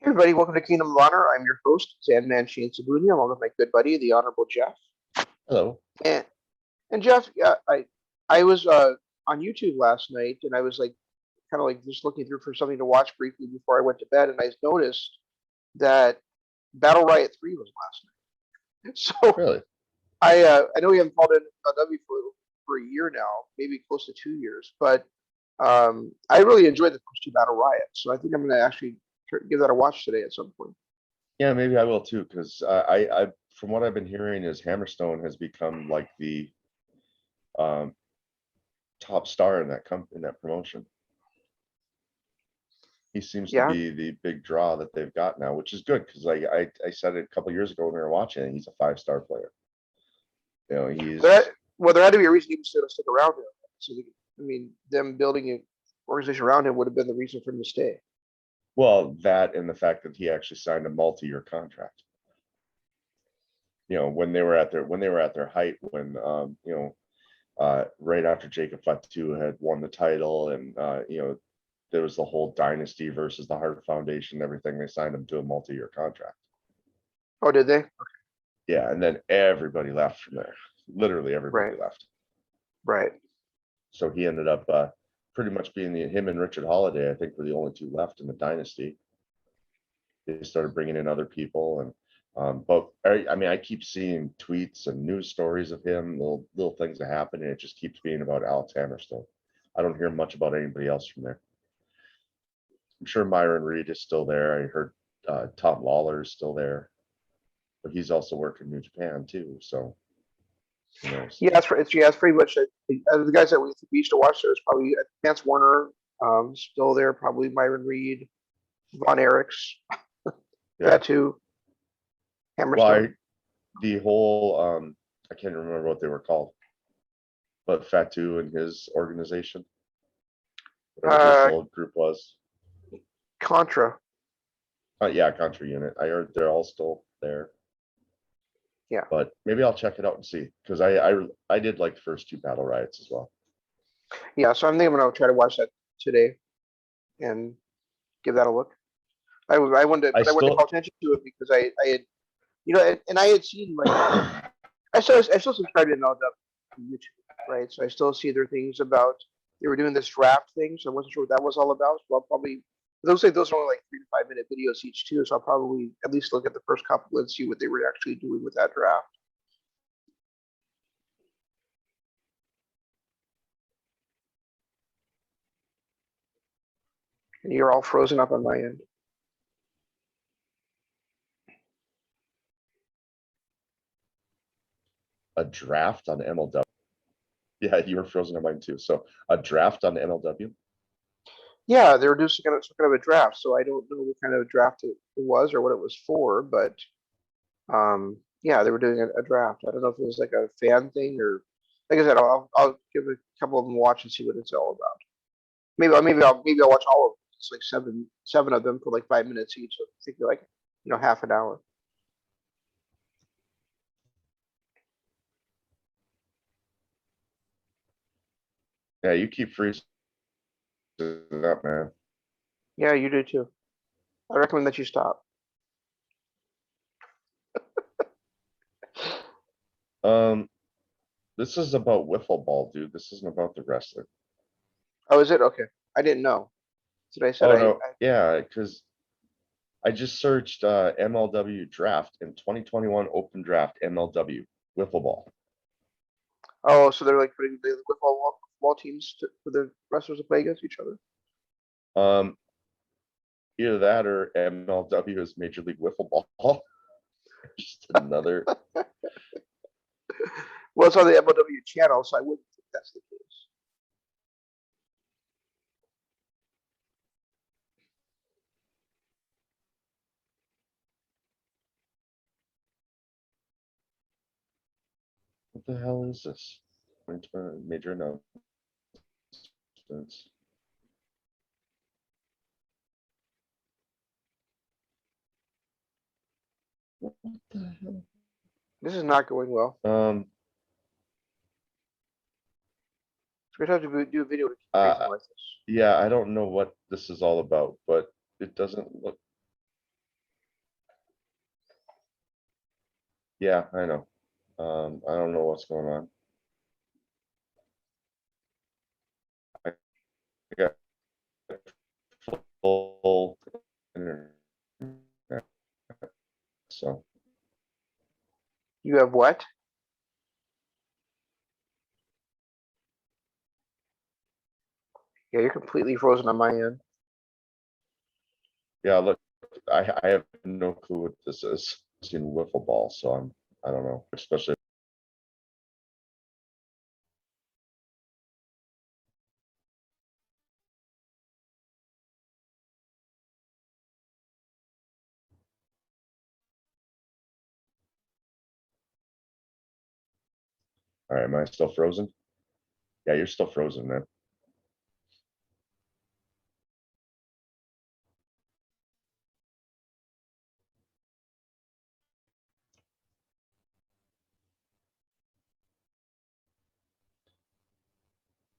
Hey everybody, welcome to Kingdom of Honor. I'm your host, Sandman Shane Sabunia, along with my good buddy, the Honorable Jeff. Hello. And Jeff, I was on YouTube last night, and I was like, kind of like just looking through for something to watch briefly before I went to bed, and I noticed that Battle Riot 3 was last night. So Really? I know we haven't followed NW for a year now, maybe close to 2 years, but I really enjoyed the first two Battle Riots, so I think I'm going to actually give that a watch today at some point. Yeah, maybe I will too, because I from what I've been hearing is Hammerstone has become like the top star in that promotion. He seems to Yeah, be the big draw that they've got now, which is good because I said it a couple years ago when we were watching it, he's a 5-star player. You know, he's there had to be a reason he was to stick around there. So I mean, them building an organization around him would have been the reason for him to stay. well, that and the fact that he actually signed a multi-year contract. You know, when they were at their height, when right after Jacob Fatu had won the title, and there was the whole dynasty versus the Hart Foundation and everything, they signed him to a multi-year contract. Oh, did they? Yeah, and then everybody left from there. Literally everybody left. Right. So he ended up pretty much being him and Richard Holiday, I think, were the only two left in the dynasty. They started bringing in other people, and but I keep seeing tweets and news stories of him, little things that happen, and it just keeps being about Alex Hammerstone. I don't hear much about anybody else from there. I'm sure Myron Reed is still there. I heard Tom Lawler is still there, but he's also working New Japan too. So who knows? Yeah, it's pretty much it. The guys that we used to watch there is probably Vance Warner, still there. Probably Myron Reed, Von Erichs, Fatu, Hammerstone. Well, the whole I can't remember what they were called, but Fatu and his organization, whatever his little group was. Contra. Yeah, Contra Unit. I heard they're all still there. Yeah. But maybe I'll check it out and see, because I did like the first two Battle Riots as well. Yeah, so I'm thinking I'm gonna try to watch that today and give that a look. I wanted to call attention to it because I had, and I had seen like I still subscribe to NLW on YouTube, right? So I still see their things about they were doing this draft thing, so I wasn't sure what that was all about. So I'll probably those are only like 3 to 5 minute videos each too, so I'll probably at least look at the first couple and see what they were actually doing with that draft. And you're all frozen up on my end. A draft on MLW. Yeah, you were frozen on mine too. So a draft on MLW. Yeah, they were doing some kind of a draft, so I don't know what kind of draft it was or what it was for, but yeah, they were doing a draft. I don't know if it was like a fan thing or, like I said, I'll give a couple of them a watch and see what it's all about. Maybe I'll watch all of them. It's like seven of them for like 5 minutes each. So I think like half an hour. Yeah, you keep freezing up, man. Yeah, you do too. I recommend that you stop. This is about wiffle ball, dude. This isn't about the wrestler. Oh, is it? Okay. I didn't know. That's what I said. Oh no, yeah, because I just searched MLW draft in 2021 open draft MLW wiffle ball. Oh, so they're like putting the wiffle teams for the wrestlers to play against each other. Either that or MLW is Major League Wiffle Ball. Just another. Well, it's on the MLW channel, so I wouldn't think that's the case. What the hell is this? Major announcements. What the hell? This is not going well. Um. We're going to have to do a video to keep like this. Yeah, I don't know what this is all about, but it doesn't look. Yeah, I know. I don't know what's going on. I got full internet, so You have what? Yeah, you're completely frozen on my end. yeah. Look, I have no clue what this is. I've seen wiffle ball, so I don't know, especially. All right, am I still frozen? Yeah, you're still frozen, man.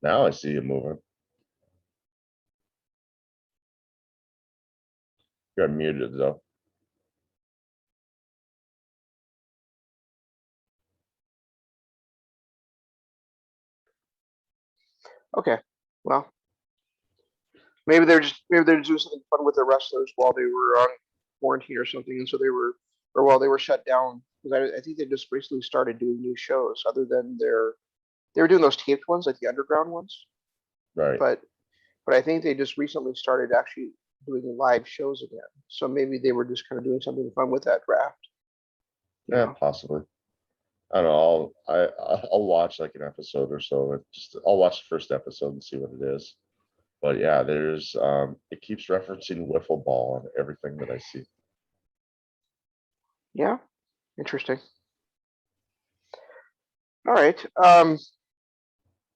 Now I see you moving. You're muted though. Okay. Well, maybe they're doing something fun with their wrestlers while they were on quarantine or something, and so while they were shut down. Because I think they just recently started doing new shows, other than they were doing those taped ones, like the underground ones. Right. But I think they just recently started actually doing live shows again. So maybe they were just kind of doing something fun with that draft. Yeah, possibly. I don't know. I'll watch like an episode or so. I'll watch the first episode and see what it is. But yeah, there's it keeps referencing wiffle ball and everything that I see. Yeah, interesting. All right.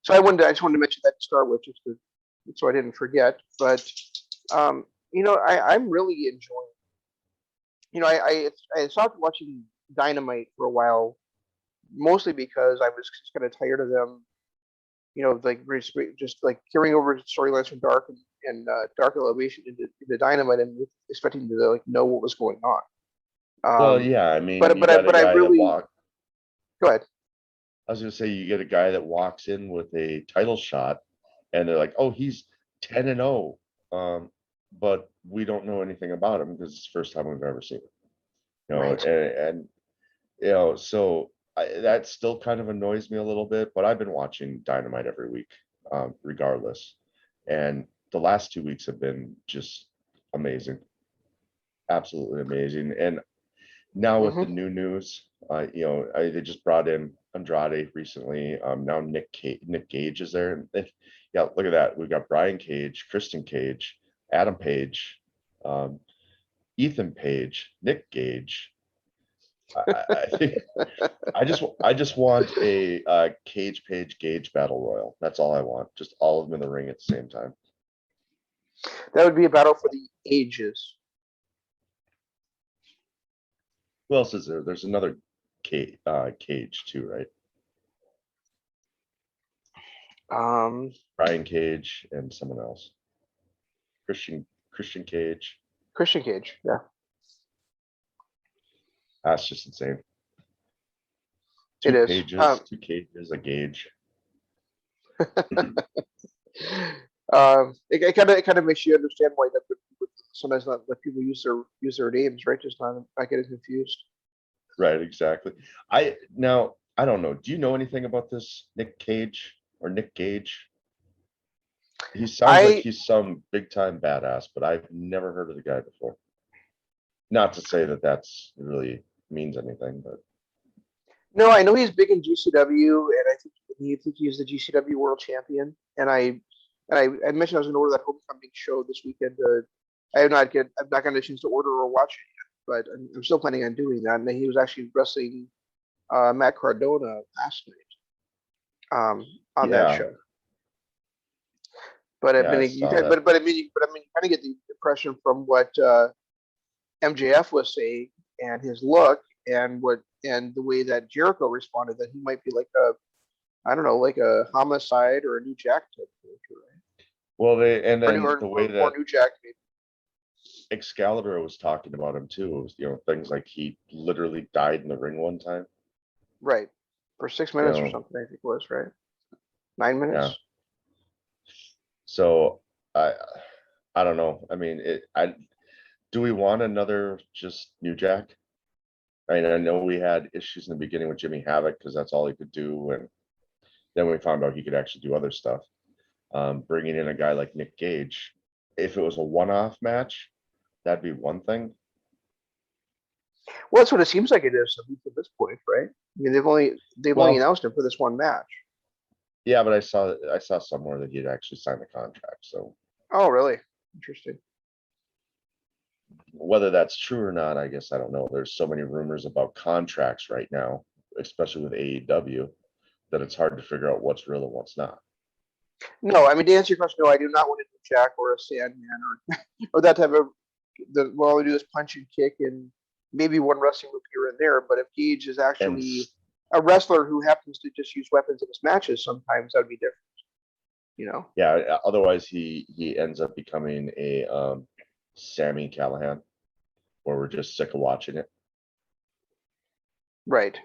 So I just wanted to mention that to start with, so I didn't forget. But I'm really enjoying. I stopped watching Dynamite for a while, mostly because I was just kind of tired of them. Like just like carrying over storylines from Dark and Dark Elevation into Dynamite and expecting to like know what was going on. Well, yeah, I mean, But you got a I guy that really go ahead. I was gonna say you get a guy that walks in with a title shot, and they're like, "Oh, he's 10-0," but we don't know anything about him because it's the first time we've ever seen him. Right. And so that still kind of annoys me a little bit. But I've been watching Dynamite every week, regardless, and the last 2 weeks have been just amazing, absolutely amazing. And now with the Mm-hmm. new news, they just brought in Andrade recently. Now Nick Gage is there. Yeah, look at that. We've got Brian Cage, Kristen Cage, Adam Page, um, Ethan Page, Nick Gage. I think I just want a Cage Page Gage battle royal. That's all I want. Just all of them in the ring at the same time. That would be a battle for the ages. Who else is there? There's another Cage too, right? Brian Cage and someone else. Christian Cage. Christian Cage, yeah. That's just insane. It is. Two cages, a gauge. It kind of makes you understand why that sometimes not let people use their names, right? Just not getting confused. Right, exactly. I don't know. Do you know anything about this Nick Cage or Nick Gage? He sounds like he's some big time badass, but I've never heard of the guy before. Not to say that that's really means anything, but no, I know he's big in GCW, and I think he's the GCW World Champion. And I mentioned I was going to order that homecoming show this weekend. I've not gotten a chance to order or watch it yet, but I'm still planning on doing that. And he was actually wrestling Matt Cardona last night on that show. But I mean, you kind of get the impression from what MJF was saying and his look and the way that Jericho responded that he might be like like a Homicide or a New Jack type character, right? Well, the way that New Jack maybe. Excalibur was talking about him too. It was, things like he literally died in the ring one time. Right. For 6 You minutes or know, something, I think it was, right? 9 minutes. yeah. So I don't know. I mean, do we want another just New Jack? I mean, I know we had issues in the beginning with Jimmy Havoc because that's all he could do, and then we found out he could actually do other stuff. Bringing in a guy like Nick Gage, if it was a one-off match, that'd be one thing. Well, that's what it seems like it is, at least at this point, right? I mean, they've only announced him for this one match. Yeah, but I saw somewhere that he'd actually signed the contract. So. Oh, really? Interesting. Whether that's true or not, I guess I don't know. There's so many rumors about contracts right now, especially with AEW, that it's hard to figure out what's real and what's not. No, I mean, to answer your question, no, I do not want a New Jack or a Sandman or that type of. All we do is punch and kick and maybe one wrestling move here and there. But if Gage is actually a wrestler who happens to just use weapons in his matches, sometimes that would be different. Yeah. Otherwise, he ends up becoming a Sammy Callahan, where we're just sick of watching it. Right.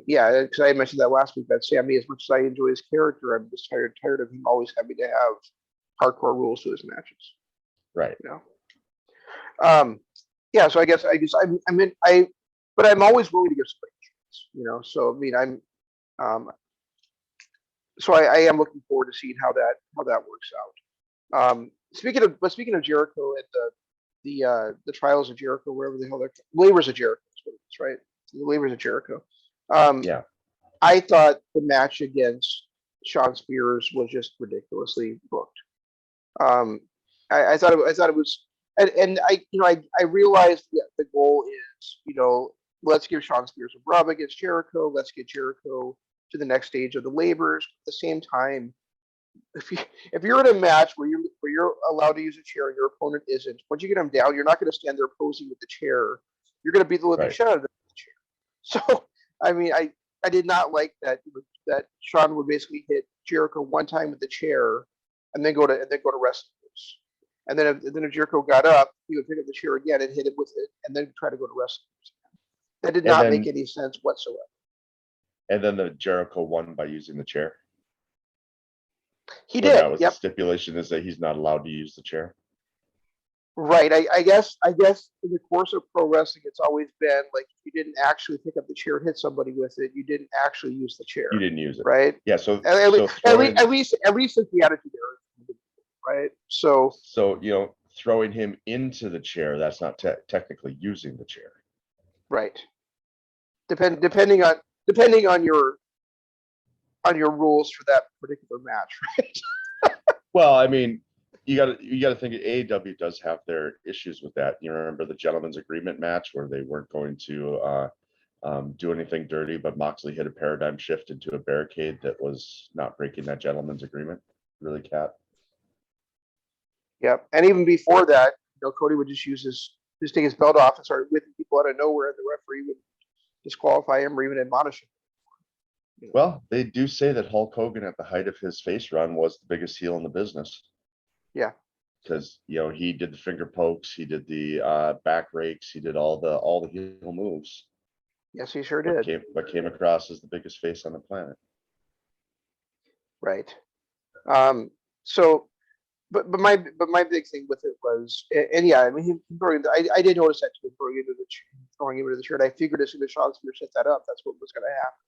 Yeah, because I mentioned that last week that Sammy, as much as I enjoy his character, I'm just tired of him always having to have hardcore rules to his matches. Right. Yeah. So I guess but I'm always willing to give somebody a chance. So I mean, so I am looking forward to seeing how that works out. Speaking of Jericho and the trials of Jericho, wherever the hell they're labors of Jericho, right? The labors of Jericho. Yeah. I thought the match against Shawn Spears was just ridiculously booked. I thought it was, and I realized the goal is, let's give Shawn Spears a rub against Jericho. Let's get Jericho to the next stage of the labors. At the same time, if you're in a match where you're allowed to use a chair and your opponent isn't, once you get them down, you're not going to stand there posing with the chair. You're going to beat the living shit out of the chair. So, I mean, I did not like that Shawn would basically hit Jericho one time with the chair and then go to wrestling moves. And then if Jericho got up, he would pick up the chair again and hit it with it and then try to go to wrestling moves. That did not make any sense whatsoever. And then the Jericho won by using the chair. He did. That was the stipulation, is that he's not allowed to use the chair. Right. I guess in the course of pro wrestling, it's always been like, you didn't actually pick up the chair and hit somebody with it. You didn't actually use the chair. You didn't use it. Right. Yeah. So at least it's the attitude there. Right. So throwing him into the chair, that's not technically using the chair. Right. Depending on your rules for that particular match, right? Well, I mean, you got to think AEW does have their issues with that. You remember the gentleman's agreement match where they weren't going to do anything dirty, but Moxley hit a paradigm shift into a barricade that was not breaking that gentleman's agreement. Really, Cat. Yep. And even before that, Cody would just take his belt off and start whipping people out of nowhere, and the referee would disqualify him or even admonish him. Well, they do say that Hulk Hogan at the height of his face run was the biggest heel in the business. Yeah. Because he did the finger pokes, he did the back rakes, he did all the heel moves. Yes, he sure did. But came across as the biggest face on the planet. Right. So, but my big thing with it was, and yeah, I mean, I did notice that too, throwing him into the chair. And I figured as soon as Shawn Spears set that up, that's what was going to happen.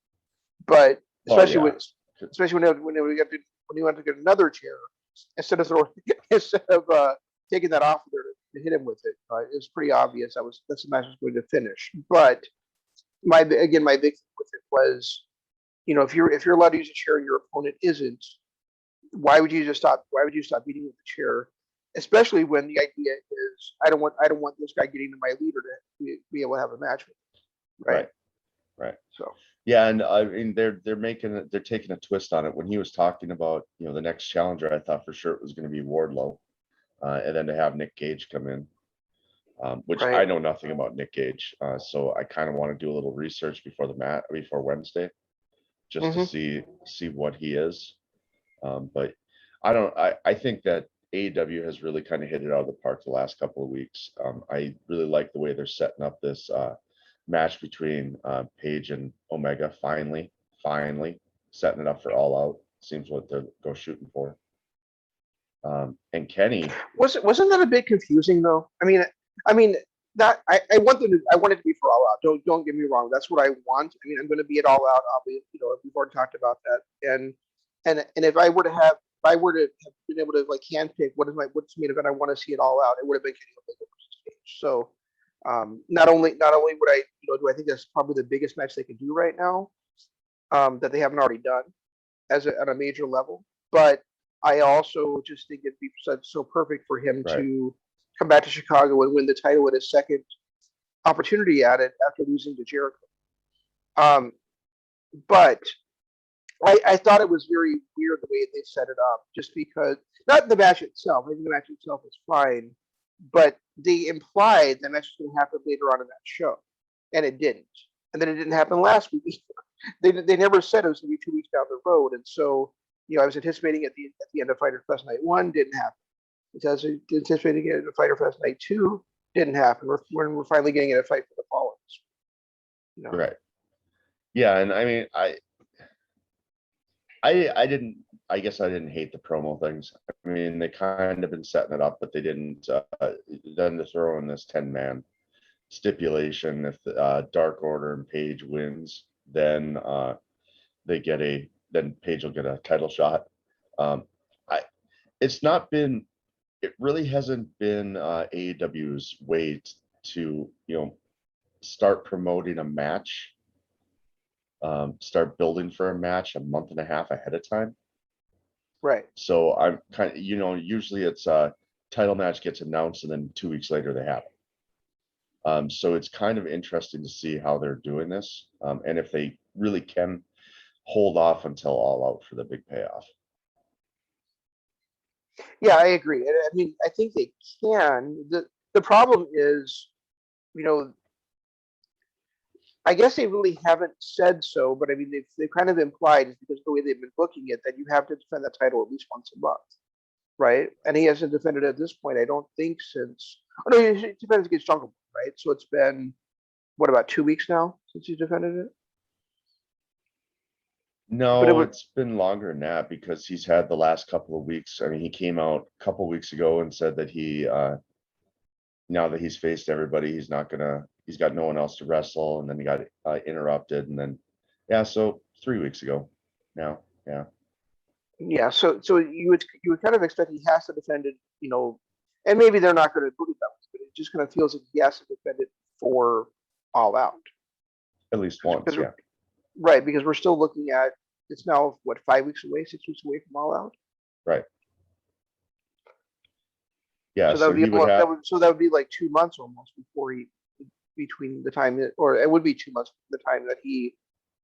But especially when he went to get another chair, instead of taking that off there to hit him with it, it was pretty obvious that's the match was going to finish. But my big thing with it was, if you're allowed to use a chair and your opponent isn't, why would you stop beating with the chair? Especially when the idea is, I don't want this guy getting to my leader to be able to have a match with him. Right. So. Yeah, and I mean they're taking a twist on it. When he was talking about the next challenger, I thought for sure it was going to be Wardlow, and then to have Nick Gage come in, which I know nothing about Nick Gage, so I kind of want to do a little research before Wednesday, just to see what he is. But I think that AEW has really kind of hit it out of the park the last couple of weeks. I really like the way they're setting up this match between Paige and Omega. Finally setting it up for All Out. Seems what they're go shooting for. And Kenny wasn't that a bit confusing though? I mean that I want it to be for All Out. Don't get me wrong. That's what I want. I mean, I'm going to be at All Out. Obviously, we've already talked about that. And if I were to have been able to like handpick what's the main event I want to see it All Out, it would have been Kenny Omega versus Cage. So not only would I do I think that's probably the biggest match they can do right now that they haven't already done on a major level, but I also just think it'd be so perfect for him to come back to Chicago and win the title at his second opportunity at it after losing to Jericho. But I thought it was very weird the way they set it up, just because not the match itself. I think the match itself is fine, but they implied the match was going to happen later on in that show, and it didn't. And then it didn't happen last week. They never said it was going to be 2 weeks down the road, and so I was anticipating at the end of FyterFest Night 1, didn't happen. Because anticipating it at FyterFest Night 2, didn't happen. We're finally getting it a Fight for the Fallen. Right. Yeah, and I mean, I guess I didn't hate the promo things. I mean, they kind of been setting it up, but they didn't. Then to throw in this 10-man stipulation, if Dark Order and Paige wins, then then Paige will get a title shot. It really hasn't been AEW's way to start promoting a match, start building for a match a month and a half ahead of time. Right. So I'm kind of, usually it's a title match gets announced and then 2 weeks later they have it. So it's kind of interesting to see how they're doing this, and if they really can hold off until All Out for the big payoff. Yeah, I agree. I mean, I think they can. The problem is, I guess they really haven't said so, but I mean, they've kind of implied, because of the way they've been booking it, that you have to defend that title at least once a month, right? And he hasn't defended it at this point, I don't think, since. Oh no, it defends against Jungle Boy, right? So it's been about 2 weeks now since he's defended it. No, it's been longer than that, because he's had the last couple of weeks. I mean, he came out a couple of weeks ago and said that he, now that he's faced everybody, he's got no one else to wrestle, and then he got interrupted, and then, so 3 weeks ago now, yeah. Yeah, so you would kind of expect he has to defend it, and maybe they're not going to book it that way, but it just kind of feels like he has to defend it for All Out. At least once, yeah. Right, because we're still looking at, it's now, 5 weeks away, 6 weeks away from All Out? Right. Yeah, so that would be like 2 months almost between the time or it would be 2 months from the time that he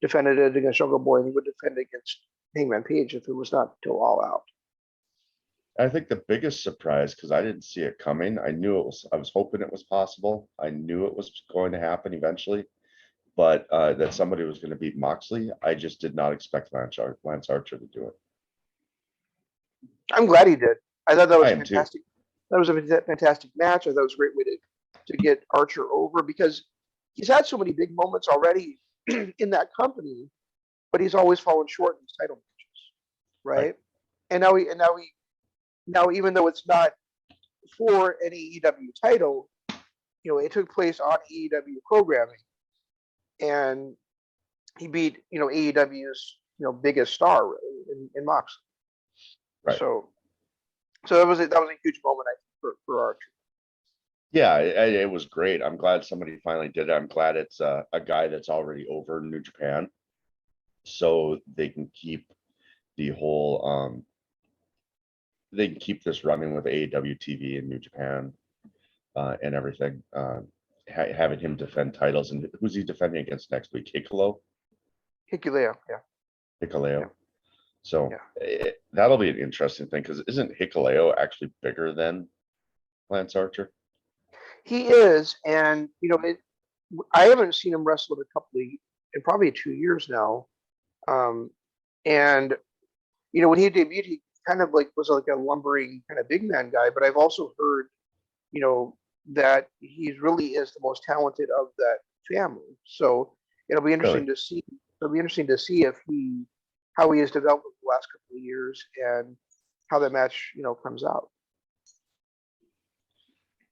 defended it against Jungle Boy, and he would defend it against Hangman Page if it was not until All Out. I think the biggest surprise, because I didn't see it coming, I was hoping it was possible. I knew it was going to happen eventually. But that somebody was going to beat Moxley, I just did not expect Lance Archer to do it. I'm glad he did. I thought that was fantastic. That was a fantastic match. I thought it was a great way to get Archer over, because he's had so many big moments already in that company, but he's always fallen short in his title matches, right? And now even though it's not for an AEW title, it took place on AEW programming. And he beat, AEW's, biggest star in Moxley. Right. So that was a huge moment, I think, for Archer. Yeah, it was great. I'm glad somebody finally did it. I'm glad it's a guy that's already over in New Japan, so they can keep the whole they can keep this running with AEW TV in New Japan and everything. Having him defend titles, and who's he defending against next week? Hikuleo, yeah. Hikuleo. Yeah. So that'll be an interesting thing, because isn't Hikuleo actually bigger than Lance Archer? He is, and I haven't seen him wrestle in probably 2 years now. And when he debuted, kind of like was like a lumbering kind of big man guy, but I've also heard, that he really is the most talented of that family. So it'll be interesting to see. It'll be interesting to see how he has developed the last couple of years and how that match, comes out.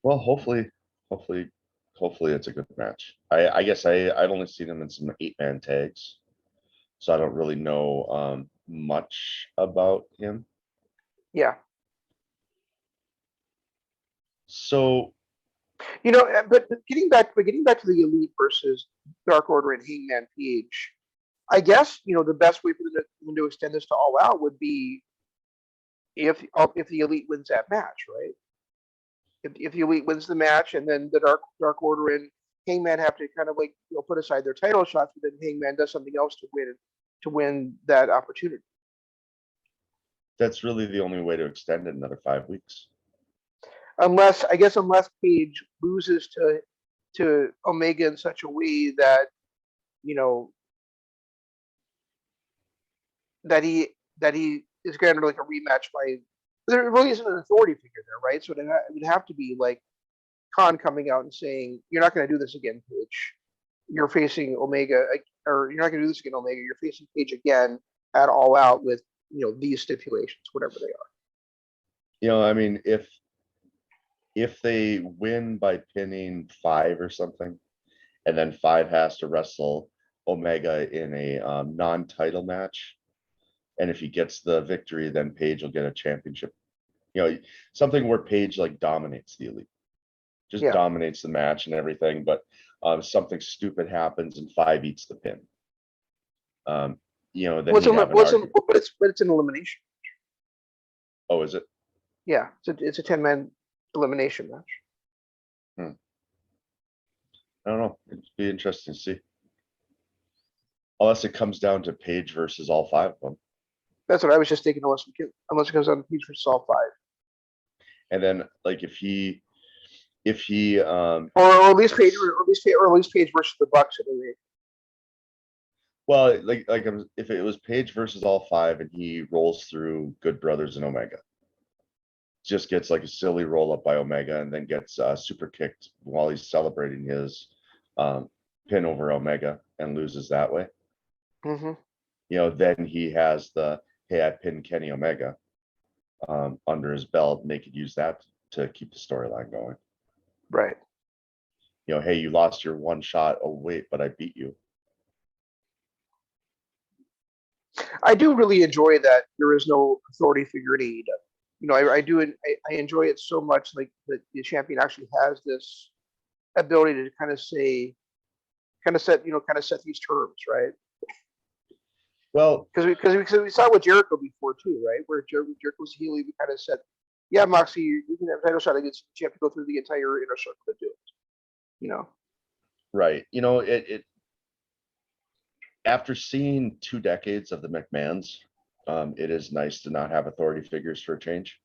Well, hopefully it's a good match. I guess I've only seen him in some 8-man tags, so I don't really know much about him. Yeah. So, but getting back to the Elite versus Dark Order and Hangman Page, I guess the best way for them to extend this to All Out would be if the Elite wins that match, right? If the Elite wins the match, and then the Dark Order and Hangman have to kind of like put aside their title shots, but then Hangman does something else to win that opportunity. That's really the only way to extend it another 5 weeks. Unless Page loses to Omega in such a way that that he is granted like a rematch by. There really isn't an authority figure there, right? So it would have to be like Khan coming out and saying, "You're not going to do this again, Page. You're facing Omega, or you're not going to do this again, Omega. You're facing Page again at All Out with these stipulations, whatever they are." I mean, if they win by pinning 5 or something, and then 5 has to wrestle Omega in a non-title match, and if he gets the victory, then Page will get a championship. Something where Page like dominates the Elite, just dominates the match and everything, but something stupid happens and 5 eats the pin. Then but it's an elimination. Oh, is it? Yeah, it's a 10-man elimination match. I don't know. It'd be interesting to see. Unless it comes down to Page versus all 5 of them. That's what I was just thinking. Unless it comes down to Page versus all 5. And then, like, if he, or at least Page versus the Bucks at the rate. Well, if it was Page versus all 5 and he rolls through Good Brothers and Omega, just gets like a silly roll up by Omega and then gets super kicked while he's celebrating his pin over Omega and loses that way. Mm-hmm. Then he has the, hey, I pinned Kenny Omega under his belt, and they could use that to keep the storyline going. Right. Hey, you lost your one shot. Oh, wait, but I beat you. I do really enjoy that there is no authority figure in AEW. I do. I enjoy it so much, like that the champion actually has this ability to kind of set these terms, right? Well, because we saw with Jericho before too, right? Where Jericho's heel, we kind of said, "Yeah, Moxie, you can have a title shot against. You have to go through the entire inner circle to do it." Right. It after seeing 2 decades of the McMahons, it is nice to not have authority figures for a change.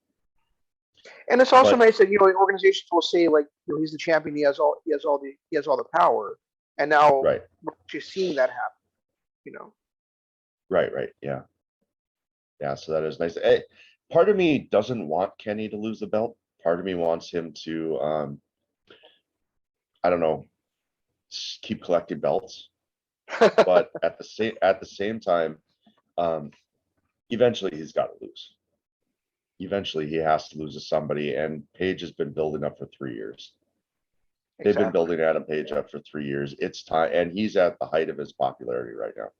And it's also nice that organizations will say like, he's the champion, he has all the power, and now we're actually seeing that happen. Right. Yeah. So that is nice. Part of me doesn't want Kenny to lose the belt. Part of me wants him to, I don't know, keep collecting belts. But at the same time, eventually he's got to lose. Eventually he has to lose to somebody, and Page has been building up for 3 years. They've been building Adam Page up for 3 years. It's time, and he's at the height of his popularity right now.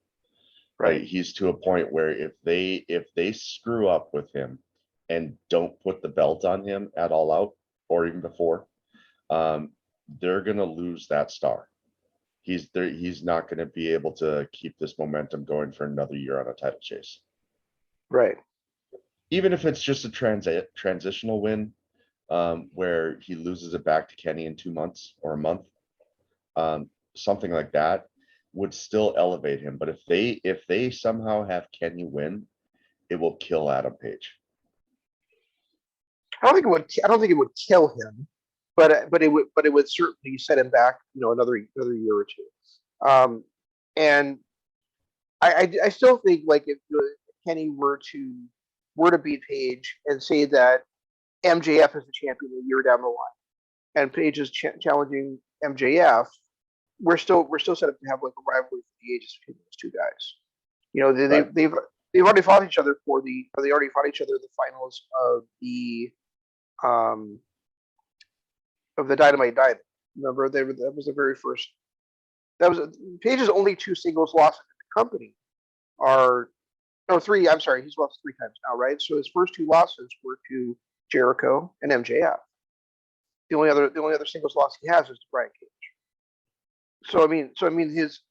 Right. He's to a point where if they screw up with him and don't put the belt on him at All Out or even before, they're gonna lose that star. He's not going to be able to keep this momentum going for another year on a title chase. Right. Even if it's just a transitional win, where he loses it back to Kenny in 2 months or a month, something like that would still elevate him. But if they somehow have Kenny win, it will kill Adam Page. I don't think it would kill him, but it would certainly set him back, another year or two. And I still think like if Kenny were to were to beat Paige and say that MJF is the champion a year down the line, and Paige is challenging MJF, we're still set up to have like a rivalry for the ages between those two guys. You know, they've already fought each other they already fought each other in the finals of the Dynamite Dive. Remember, that was the very first. That was Paige's only 2 singles losses in the company are, no, 3. I'm sorry, he's lost 3 times now, right? So his first 2 losses were to Jericho and MJF. The only other singles loss he has is to Bryan Cage. So I mean, his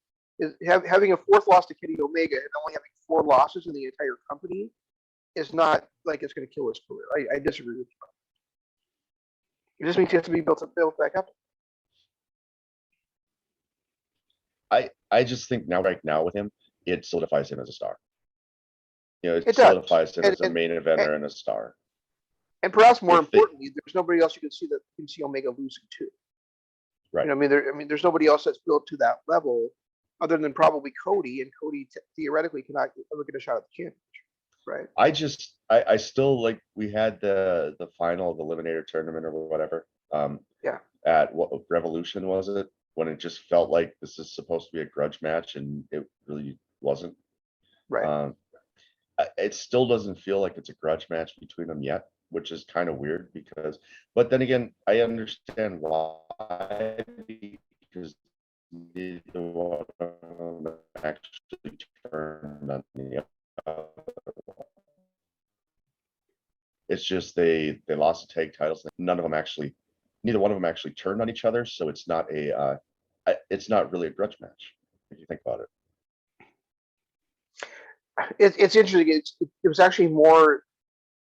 having a 4th loss to Kenny Omega and only having 4 losses in the entire company is not like it's going to kill his career. I disagree with you. It just means he has to be built back up. I just think right now with him, it solidifies him as a star. You know, it solidifies him as a main eventer and a star. And perhaps more importantly, there's nobody else you can see Omega losing to. Right. You know, I mean, there's nobody else that's built to that level, other than probably Cody, and Cody theoretically cannot ever get a shot at the championship. Right. I still like, we had the final of the Eliminator tournament or whatever. At what Revolution was it? When it just felt like this is supposed to be a grudge match and it really wasn't. Right. It still doesn't feel like it's a grudge match between them yet, which is kind of weird but then again, I understand why, because neither one of them actually turned on the other. It's just they lost the tag titles. Neither one of them actually turned on each other, so it's not really a grudge match if you think about it. It's interesting. It was actually more.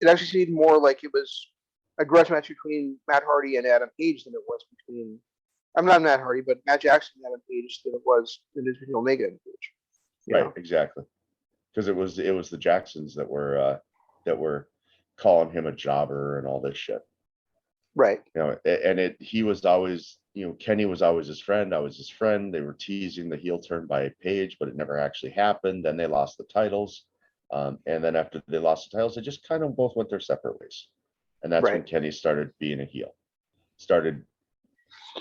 It actually seemed more like it was a grudge match between Matt Hardy and Adam Page than it was between. I'm not Matt Hardy, but Matt Jackson and Adam Page than it was between Omega and Page. Right, exactly. Because it was the Jacksons that were calling him a jobber and all this shit. Right. You know, and he was always, you know, Kenny was always his friend. I was his friend. They were teasing the heel turn by Page, but it never actually happened. Then they lost the titles. And then after they lost the titles, they just kind of both went their separate ways. And that's when Kenny started being a heel, started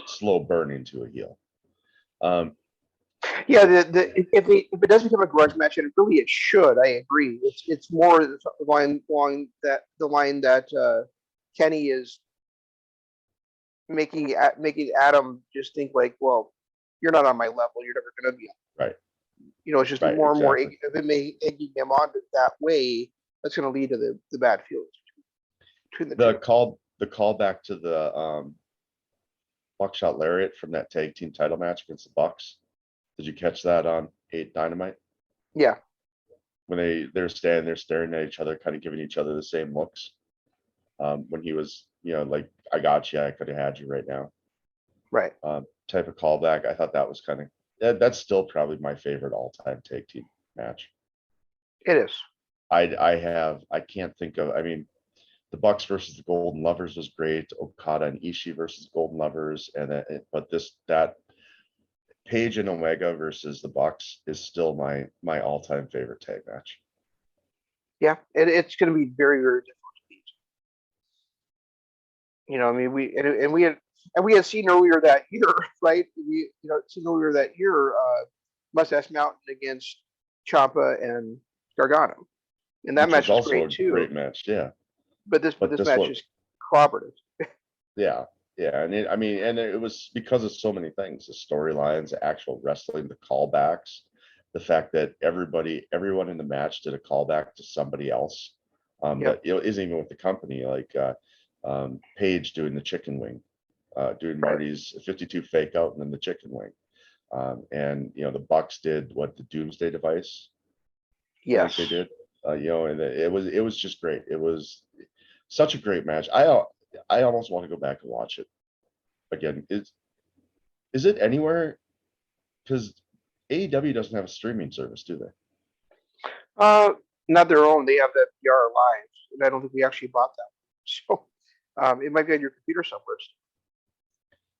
slow burning to a heel. Yeah, if it does become a grudge match, and really it should, I agree. It's more the line that Kenny is making Adam just think like, well, you're not on my level. You're never going to be on. Right. You know, it's just more and more egging him on that way. That's going to lead to the bad feelings between the two. The call back to the Buckshot Lariat from that tag team title match against the Bucks. Did you catch that on 8 Dynamite? Yeah. When they're standing there staring at each other, kind of giving each other the same looks. When he was, you know, like, I got you, I could have had you right now. Right. Type of callback. I thought that was kind of, that's still probably my favorite all-time tag team match. It is. I can't think of, I mean, the Bucks versus the Golden Lovers was great. Okada and Ishii versus Golden Lovers, but that Page and Omega versus the Bucks is still my all-time favorite tag match. Yeah, it's going to be very, very difficult to beat. You know, I mean, we had seen earlier that year, right? Seen earlier that year, Mustache Mountain against Ciampa and Gargano, and that match was great too. Great match, yeah. But this match is cooperative. Yeah. Yeah, and it was because of so many things: the storylines, the actual wrestling, the callbacks, the fact that everyone in the match did a callback to somebody else that isn't even with the company, like Paige doing the chicken wing, doing Marty's 52 fake out and then the chicken wing, and the Bucks did the Doomsday Device. Yes, like they did. And it was just great. It was such a great match. I almost want to go back and watch it again. Is it anywhere? Because AEW doesn't have a streaming service, do they? Not their own. They have that PR Live, and I don't think we actually bought that. So it might be on your computer somewhere.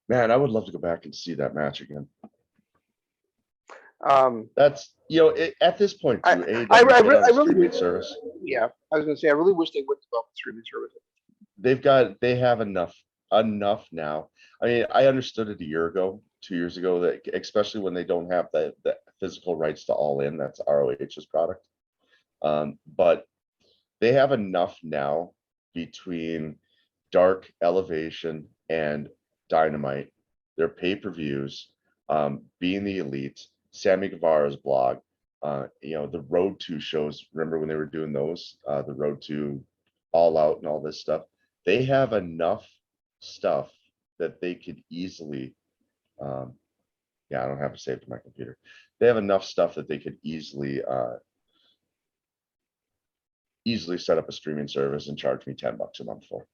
Man, I would love to go back and see that match again. That's, at this point I too, AEW I, I, should re- have I a really streaming wish. service. Yeah, I was gonna say I really wish they would develop a streaming service. They have enough now. I mean, I understood it a year ago, 2 years ago, that especially when they don't have the physical rights to All In, that's ROH's product. But they have enough now between Dark, Elevation, and Dynamite, their pay-per-views, being the Elite, Sammy Guevara's blog, the Road to shows. Remember when they were doing those, the Road to All Out and all this stuff? They have enough stuff that they could easily, I don't have it saved to my computer. They have enough stuff that they could easily set up a streaming service and charge me $10 a month for.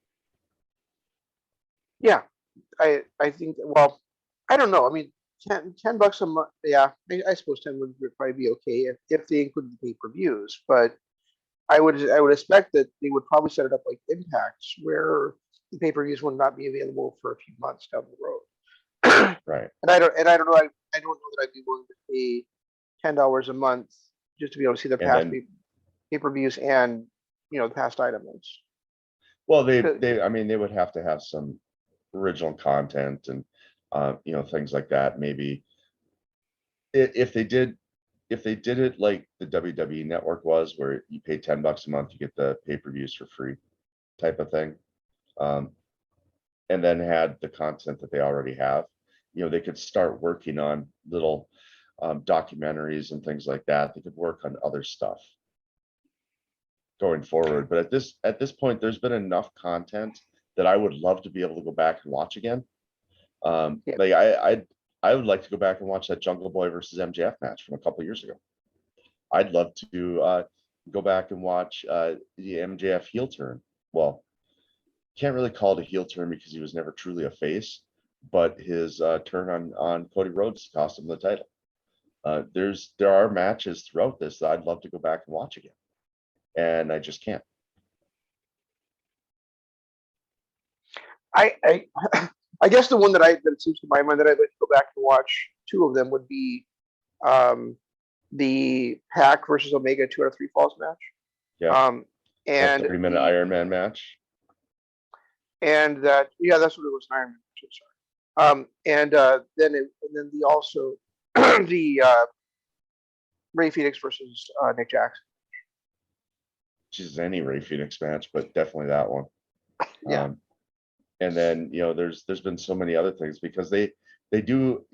Yeah, I think. Well, I don't know. I mean, $10 a month. Yeah, I suppose 10 would probably be okay if they included the pay-per-views. But I would expect that they would probably set it up like Impacts, where the pay-per-views would not be available for a few months down the road. Right. And I don't know. I don't know that I'd be willing to pay $10 a month just to be able to see the past pay-per-views and the past items. Well, I mean, they would have to have some original content and things like that. Maybe if they did it like the WWE network was, where you pay $10 a month, you get the pay-per-views for free type of thing, and then had the content that they already have, they could start working on little documentaries and things like that. They could work on other stuff going forward. But at this point, there's been enough content that I would love to be able to go back and watch again. Like I would like to go back and watch that Jungle Boy versus MJF match from a couple years ago. I'd love to go back and watch the MJF heel turn. Well, can't really call it a heel turn because he was never truly a face, but his turn on Cody Rhodes cost him the title. There are matches throughout this that I'd love to go back and watch again, and I just can't. I guess the one that seems to my mind that I'd like to go back and watch, two of them would be the Pac versus Omega 2 out of 3 Falls match. Yeah. And 30-minute Iron Man match. And that's what it was, an Iron Man match. Sorry. And then the Ray Phoenix versus Nick Jackson. Just any Ray Phoenix match, but definitely that one. Yeah. And then there's been so many other things because they do,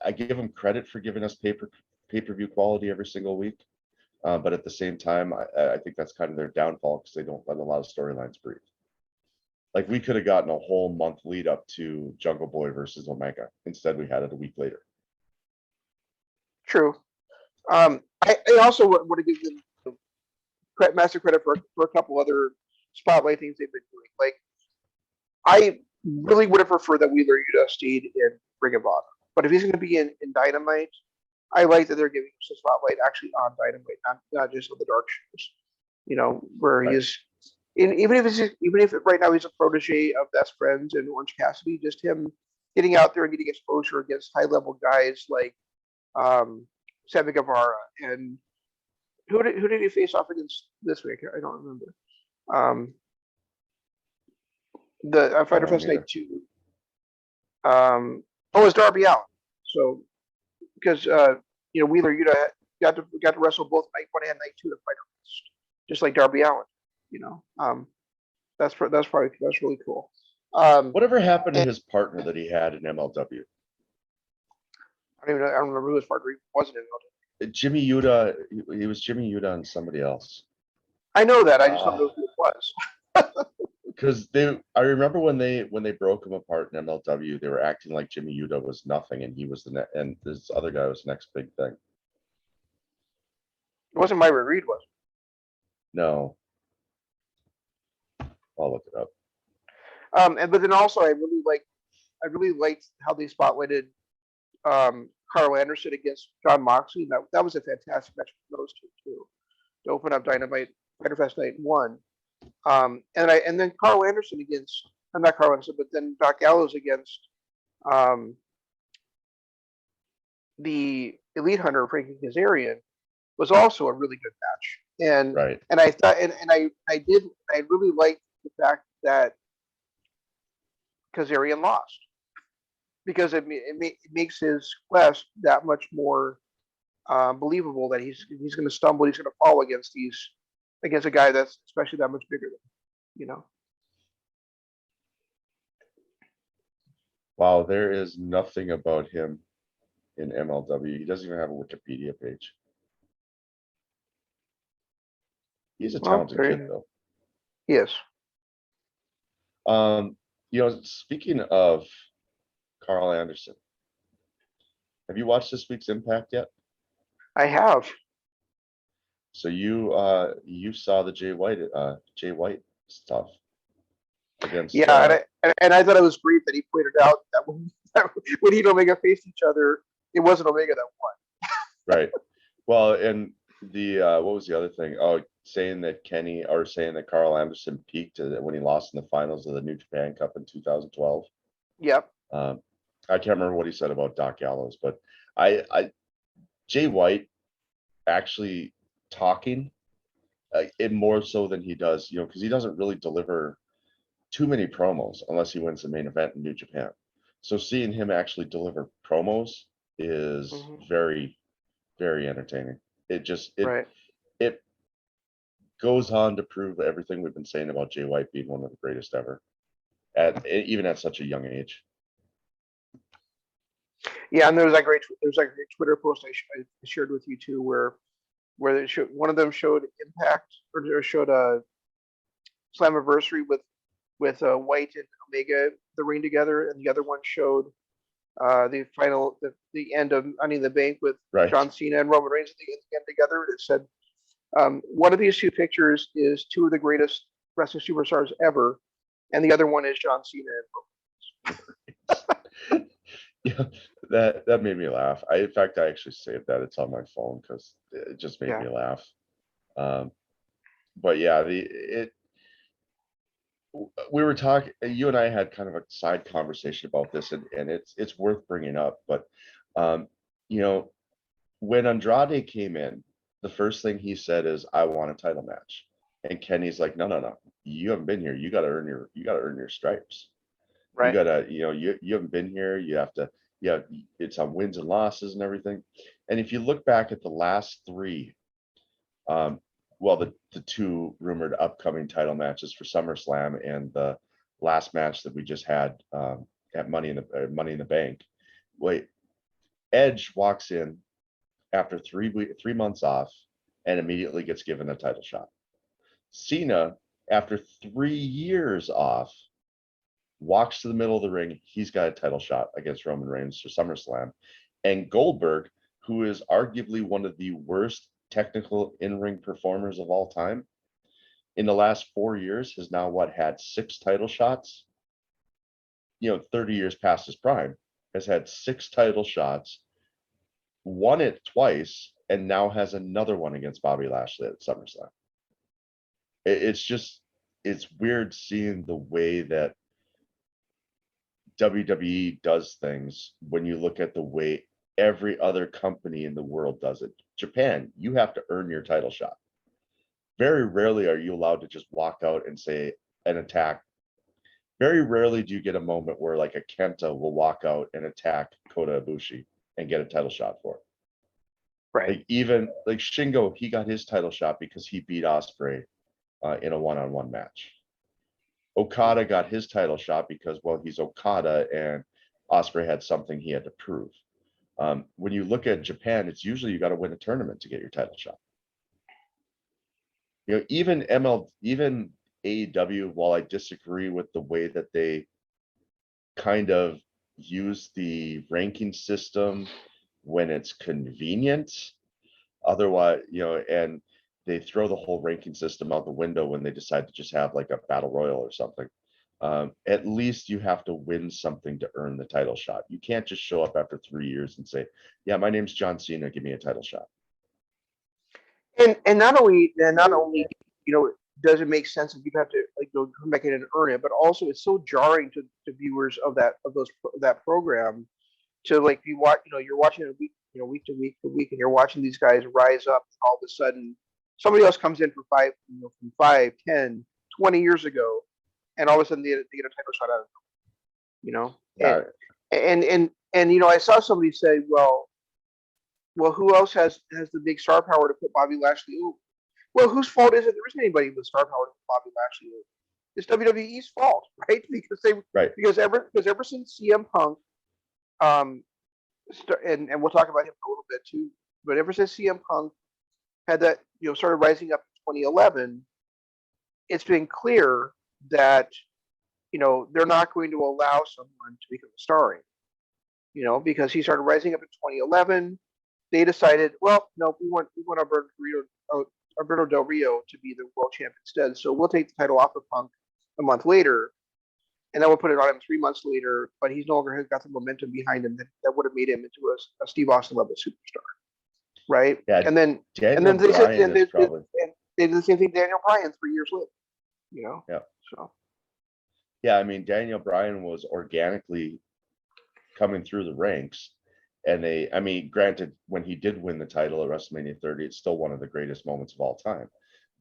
I give them credit for giving us pay-per-view quality every single week, but at the same time, I think that's kind of their downfall because they don't let a lot of storylines breathe. Like we could have gotten a whole month lead up to Jungle Boy versus Omega. Instead, we had it a week later. True. I also want to give them massive credit for a couple other spotlight things they've been doing. Like, I really would have preferred that Wheeler Yuta stayed in Ring of Honor. But if he's going to be in Dynamite, I like that they're giving him some spotlight actually on Dynamite, not just on the dark shows. Where he is, even if right now he's a protege of Best Friends and Orange Cassidy, just him getting out there and getting exposure against high level guys like Sammy Guevara and who did he face off against this week? I don't remember. The FyterFest Night 2. It's Darby Allin. So because Wheeler Yuta got to wrestle both night 1 and night 2 of FyterFest, just like Darby Allin. That's really cool. Whatever happened to his partner that he had in MLW? I don't remember who his partner wasn't in MLW. Jimmy Yuta. He was Jimmy Yuta and somebody else. I know that. I just don't know who it was. Because I remember when they broke him apart in MLW, they were acting like Jimmy Yuta was nothing, and he was and this other guy was the next big thing. It wasn't Myron Reed, was it? No. I'll look it up. But then also I really liked how they spotlighted Carl Anderson against John Moxley. That was a fantastic match for those two too, to open up Dynamite FyterFest Night 1. And then Carl Anderson against, not Carl Anderson, but then Doc Gallows against the Elite Hunter, Frankie Kazarian, was also a really good match. And Right. and I thought and I really liked the fact that Kazarian lost because it makes his quest that much more believable that he's going to stumble, he's going to fall against a guy that's especially that much bigger than him. Wow, there is nothing about him in MLW. He doesn't even have a Wikipedia page. He's a talented kid, though. Yes. Speaking of Carl Anderson, have you watched this week's Impact yet? I have. So you saw the Jay White stuff against. Yeah, and I thought it was great that he pointed out that when he and Omega faced each other, it wasn't Omega that won. Right. Well, and what was the other thing? Oh, saying that Carl Anderson peaked when he lost in the finals of the New Japan Cup in 2012. Yep. I can't remember what he said about Doc Gallows, but Jay White actually talking it more so than he does, because he doesn't really deliver too many promos unless he wins the main event in New Japan. So seeing him actually deliver promos is very, very entertaining. It goes on to prove everything we've been saying about Jay White being one of the greatest ever, even at such a young age. Yeah, and there's a great Twitter post I shared with you too, where one of them showed Impact or showed a Slammiversary with White and Omega the ring together, and the other one showed the end of Money in the Bank with John Cena and Roman Reigns at the end together. It said one of these two pictures is two of the greatest wrestling superstars ever, and the other one is John Cena and Roman Reigns. Yeah, that made me laugh. In fact, I actually saved that. It's on my phone because it just made me laugh. But yeah, we were talking. You and I had kind of a side conversation about this, and it's worth bringing up. But when Andrade came in, the first thing he said is, "I want a title match," and Kenny's like, "No, you haven't been here. You got to earn your stripes." Right. You gotta, you haven't been here. You have to, it's on wins and losses and everything. And if you look back at the last three, the two rumored upcoming title matches for SummerSlam and the last match that we just had at Money in the Bank. Edge walks in after 3 months off and immediately gets given a title shot. Cena, after 3 years off, walks to the middle of the ring. He's got a title shot against Roman Reigns for SummerSlam. And Goldberg, who is arguably one of the worst technical in-ring performers of all time, in the last 4 years has now had 6 title shots. 30 years past his prime, has had 6 title shots, won it twice, and now has another one against Bobby Lashley at SummerSlam. It's weird seeing the way that WWE does things when you look at the way every other company in the world does it. Japan, you have to earn your title shot. Very rarely are you allowed to just walk out and say an attack. Very rarely do you get a moment where like a Kenta will walk out and attack Kota Ibushi and get a title shot for it. Right. Like even like Shingo, he got his title shot because he beat Ospreay in a one-on-one match. Okada got his title shot because, he's Okada and Ospreay had something he had to prove. When you look at Japan, it's usually you got to win a tournament to get your title shot. Even AEW, while I disagree with the way that they kind of use the ranking system when it's convenient, otherwise, and they throw the whole ranking system out the window when they decide to just have like a battle royal or something. At least you have to win something to earn the title shot. You can't just show up after 3 years and say, "Yeah, my name's John Cena. Give me a title shot." And not only does it make sense if you have to come back in and earn it, but also it's so jarring to viewers of that program to you're watching week to week to week, and you're watching these guys rise up. And all of a sudden, somebody else comes in from 5, 10, 20 years ago, and all of a sudden they get a title shot out of them. Yeah. And I saw somebody say, well, who else has the big star power to put Bobby Lashley over? Well, whose fault is it? There isn't anybody with star power to put Bobby Lashley over. It's WWE's fault, right? Because ever since CM Punk, and we'll talk about him a little bit too, but ever since CM Punk had that, started rising up in 2011, it's been clear that they're not going to allow someone to become a star, because he started rising up in 2011. They decided, well, no, we want Alberto Del Rio to be the world champion instead. So we'll take the title off of Punk a month later, and then we'll put it on him 3 months later. But he's no longer got the momentum behind him that would have made him into a Steve Austin level superstar, right? Yeah, and then they did the same thing to Daniel Bryan 3 years later. Yeah. So. Yeah, I mean, Daniel Bryan was organically coming through the ranks. And granted, when he did win the title at WrestleMania 30, it's still one of the greatest moments of all time.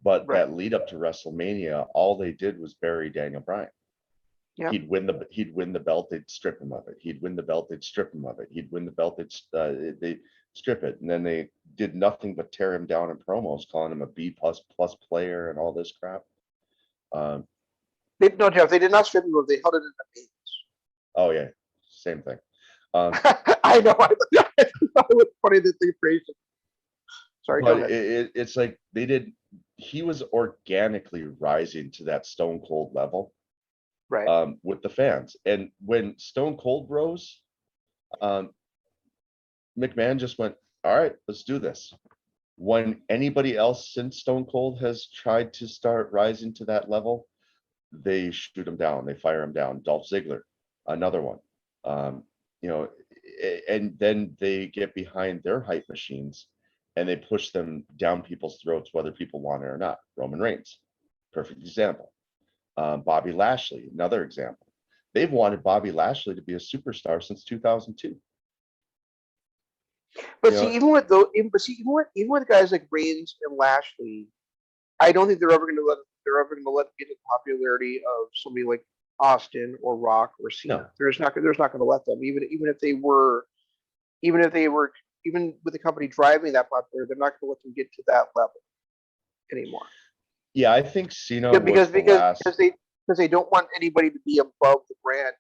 But that lead up to WrestleMania, all they did was bury Daniel Bryan. Yeah. He'd win the belt, they'd strip him of it. He'd win the belt, they'd strip him of it. He'd win the belt, they'd strip it. And then they did nothing but tear him down in promos, calling him a B++ player and all this crap. No, Jeff, they did not strip him of it. They held it in the meetings. Oh, yeah. Same thing. I know. I thought it was funny that they praised him. Sorry, go ahead. It's like he was organically rising to that Stone Cold level, right? With the fans. And when Stone Cold rose, McMahon just went, all right, let's do this. When anybody else since Stone Cold has tried to start rising to that level, they shoot him down, they fire him down. Dolph Ziggler, another one. And then they get behind their hype machines and they push them down people's throats, whether people want it or not. Roman Reigns, perfect example. Bobby Lashley, another example. They've wanted Bobby Lashley to be a superstar since 2002. But even with guys like Reigns and Lashley, I don't think they're ever going to let them get the popularity of somebody like Austin or Rock or Cena. No. They're not going to let them, even with the company driving that popular, they're not going to let them get to that level anymore. Yeah, I think Cena because they don't want anybody to be above the brand,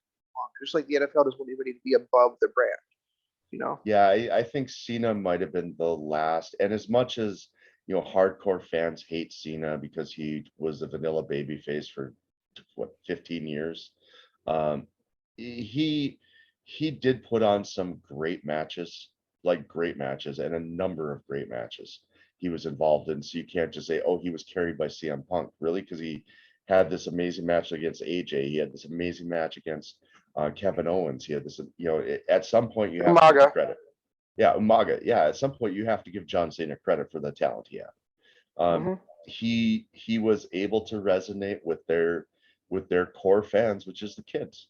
just like the NFL doesn't want anybody to be above the brand. Yeah, I think Cena might have been the last, and as much as hardcore fans hate Cena because he was a vanilla babyface for 15 years. He did put on some great matches, and a number of great matches he was involved in. So you can't just say, oh, he was carried by CM Punk, really, because he had this amazing match against AJ. He had this amazing match against Kevin Owens. He had this, at some point you have to give credit. Yeah, Umaga. Yeah, at some point you have to give John Cena credit for the talent he had. He was able to resonate with their core fans, which is the kids.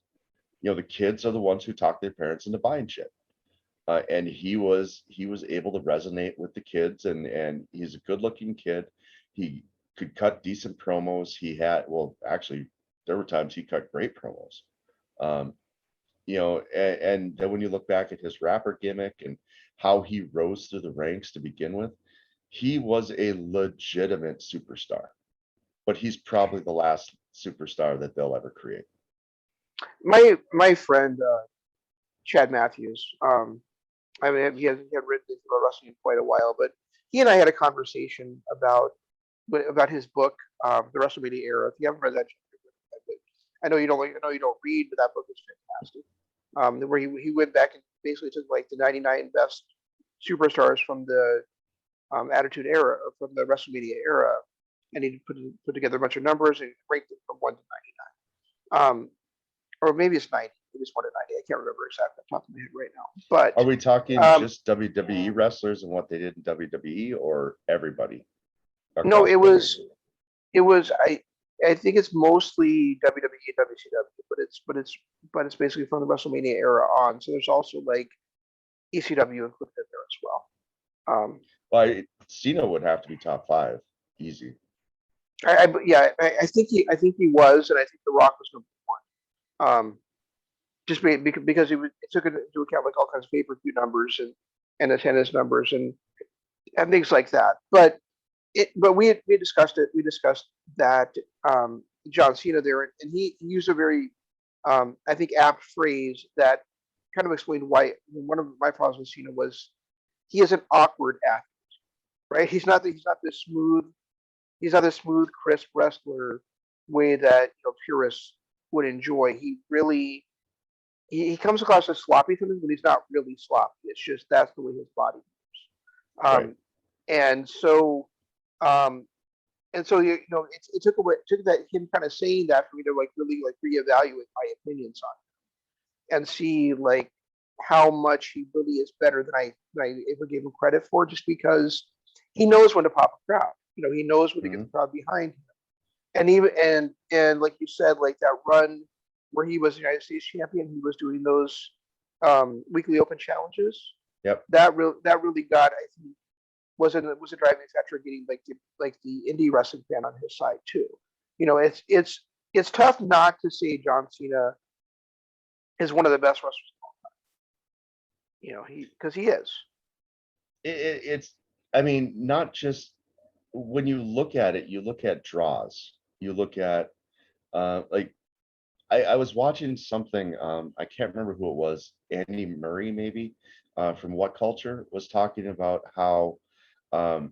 The kids are the ones who talk their parents into buying shit. And he was able to resonate with the kids, and he's a good-looking kid. He could cut decent promos. Actually, there were times he cut great promos. And then when you look back at his rapper gimmick and how he rose through the ranks to begin with, he was a legitimate superstar. But he's probably the last superstar that they'll ever create. My friend Chad Matthews, he had written about wrestling in quite a while, but he and I had a conversation about his book, The WrestleMania Era. If you haven't read that, I know you don't read, but that book is fantastic. Where he went back and basically took like the 99 best superstars from the Attitude Era, from the WrestleMania era, and he put together a bunch of numbers and ranked them from 1 to 99. Or maybe it's 90. Maybe it's 1 to 90. I can't remember exactly off the top of my head right now. But are we talking just WWE wrestlers and what they did in WWE, or everybody? No, it was. I think it's mostly WWE and WCW, but it's basically from the WrestleMania era on. So there's also like ECW included in there as well. Cena would have to be top 5, easy. I think he was, and I think The Rock was number 1. Just because it took into account like all kinds of pay-per-view numbers and attendance numbers and things like that. But we discussed it. We discussed that John Cena there, and he used a very I think apt phrase that kind of explained why one of my problems with Cena was he is an awkward athlete, right? He's not this smooth, crisp wrestler way that purists would enjoy. He really he comes across as sloppy to me, but he's not really sloppy. It's just that's the way his body moves. Right. And so it took that him kind of saying that for me to like really like reevaluate my opinions on it and see like how much he really is better than I ever gave him credit for, just because he knows when to pop a crowd. He knows when to get the crowd behind him. And even and like you said, like that run where he was United States champion, he was doing those weekly open challenges. Yep. That really got, I think, was a driving factor getting like the indie wrestling fan on his side too. It's tough not to say John Cena is one of the best wrestlers of all time. Because he is. It's I mean, not just when you look at it, you look at draws. You look at like I was watching something, I can't remember who it was, Andy Murray maybe, from What Culture, was talking about how AEW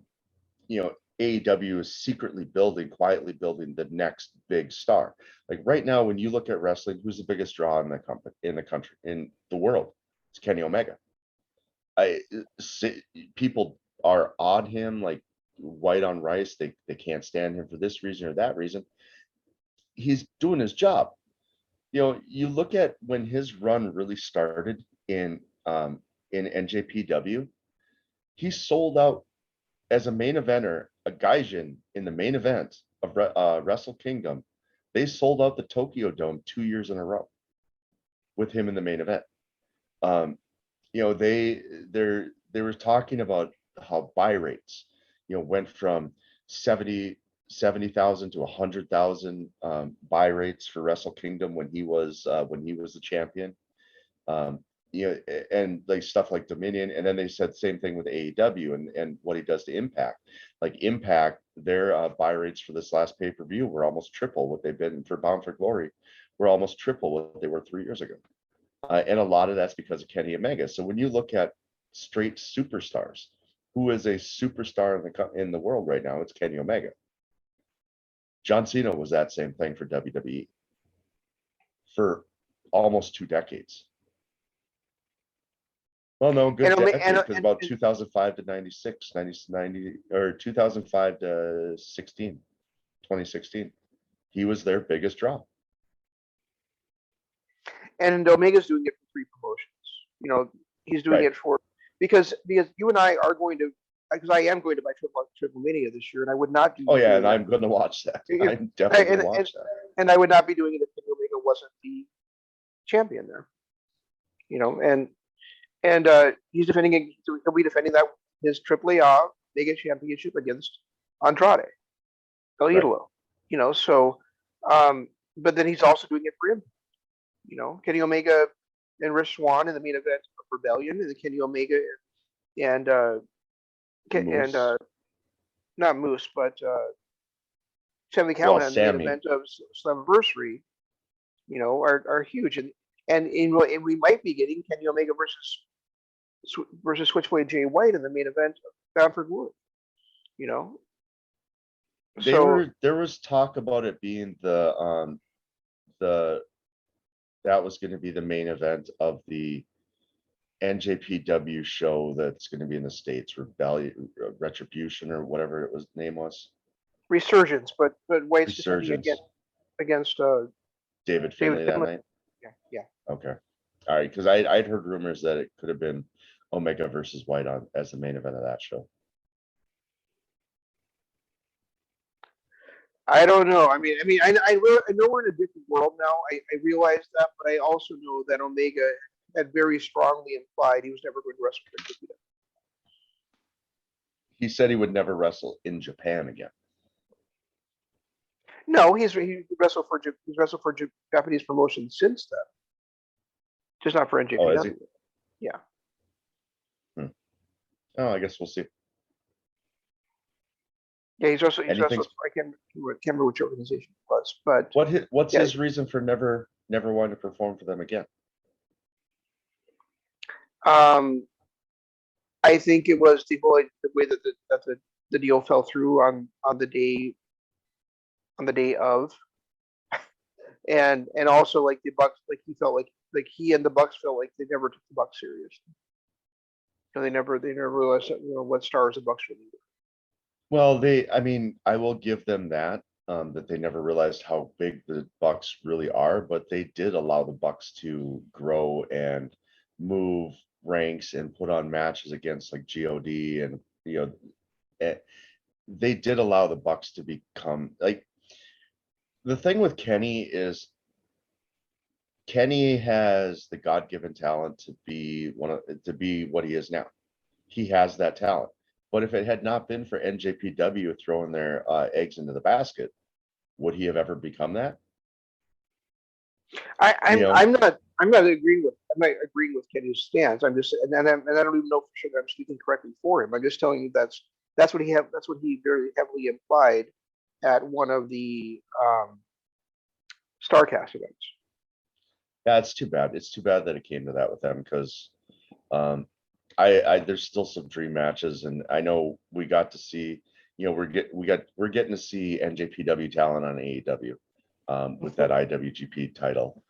is secretly quietly building the next big star. Like right now, when you look at wrestling, who's the biggest draw in the country, in the world? It's Kenny Omega. People are on him like white on rice. They can't stand him for this reason or that reason. He's doing his job. You look at when his run really started in NJPW, he sold out as a main eventer, a Gaijin in the main event of Wrestle Kingdom. They sold out the Tokyo Dome 2 years in a row with him in the main event. They were talking about how buy rates, went from 70,000 to 100,000 buy rates for Wrestle Kingdom when he was the champion. And like stuff like Dominion, and then they said the same thing with AEW and what he does to Impact. Like Impact, their buy rates for this last pay-per-view were almost triple what they've been for Bound for Glory. Were almost triple what they were 3 years ago. And a lot of that's because of Kenny Omega. So when you look at straight superstars, who is a superstar in the world right now, it's Kenny Omega. John Cena was that same thing for WWE for almost 2 decades. Well, no, good decade, because about 2005 to 96, 90, or 2005 to 2016, he was their biggest draw. And Omega's doing it for 3 promotions. He's doing it for because you and I are going to, because I am going to buy Triple Mania this year, and I would not do. Oh yeah, and I'm going to watch that. I'm definitely going to watch that. And I would not be doing it if Kenny Omega wasn't the champion there. And he'll be defending his AAA Mega Championship against Andrade El Idolo. So but then he's also doing it for him. Kenny Omega and Rich Swann in the main event of Rebellion, and the Kenny Omega and not Moose, but Sammy Cowan in the main event of Slammiversary, are huge, and we might be getting Kenny Omega versus Switchblade Jay White in the main event of Bound for Glory. There was talk about it being that was going to be the main event of the NJPW show that's going to be in the States, Retribution or whatever it was name was. Resurgence, but White's defending against David Finlay that night. Yeah. Okay. All right, because I'd heard rumors that it could have been Omega versus White as the main event of that show. I don't know. I know we're in a different world now. I realize that, but I also know that Omega had very strongly implied he was never going to wrestle for NJPW. He said he would never wrestle in Japan again. No, he wrestled for Japanese promotions since then, just not for NJPW. Oh, is he? Yeah. Oh, I guess we'll see. Yeah, he's also I can't remember which organization it was, but what's his reason for never wanting to perform for them again? I think it was the way that the deal fell through on the day of, and also like the Bucks, like he felt like he and the Bucks felt like they never took the Bucks seriously. They never realized what stars the Bucks really were. Well, I will give them that they never realized how big the Bucks really are, but they did allow the Bucks to grow and move ranks and put on matches against like God, and they did allow the Bucks to become like. The thing with Kenny is Kenny has the God-given talent to be what he is now. He has that talent. But if it had not been for NJPW throwing their eggs into the basket, would he have ever become that? I'm not agreeing with Kenny's stance. I'm just and I don't even know for sure that I'm speaking correctly for him. I'm just telling you that's what he very heavily implied at one of the Starcast events. Yeah, it's too bad. It's too bad that it came to that with them, because there's still some dream matches, and I know we got to see, we're getting to see NJPW talent on AEW with that IWGP title,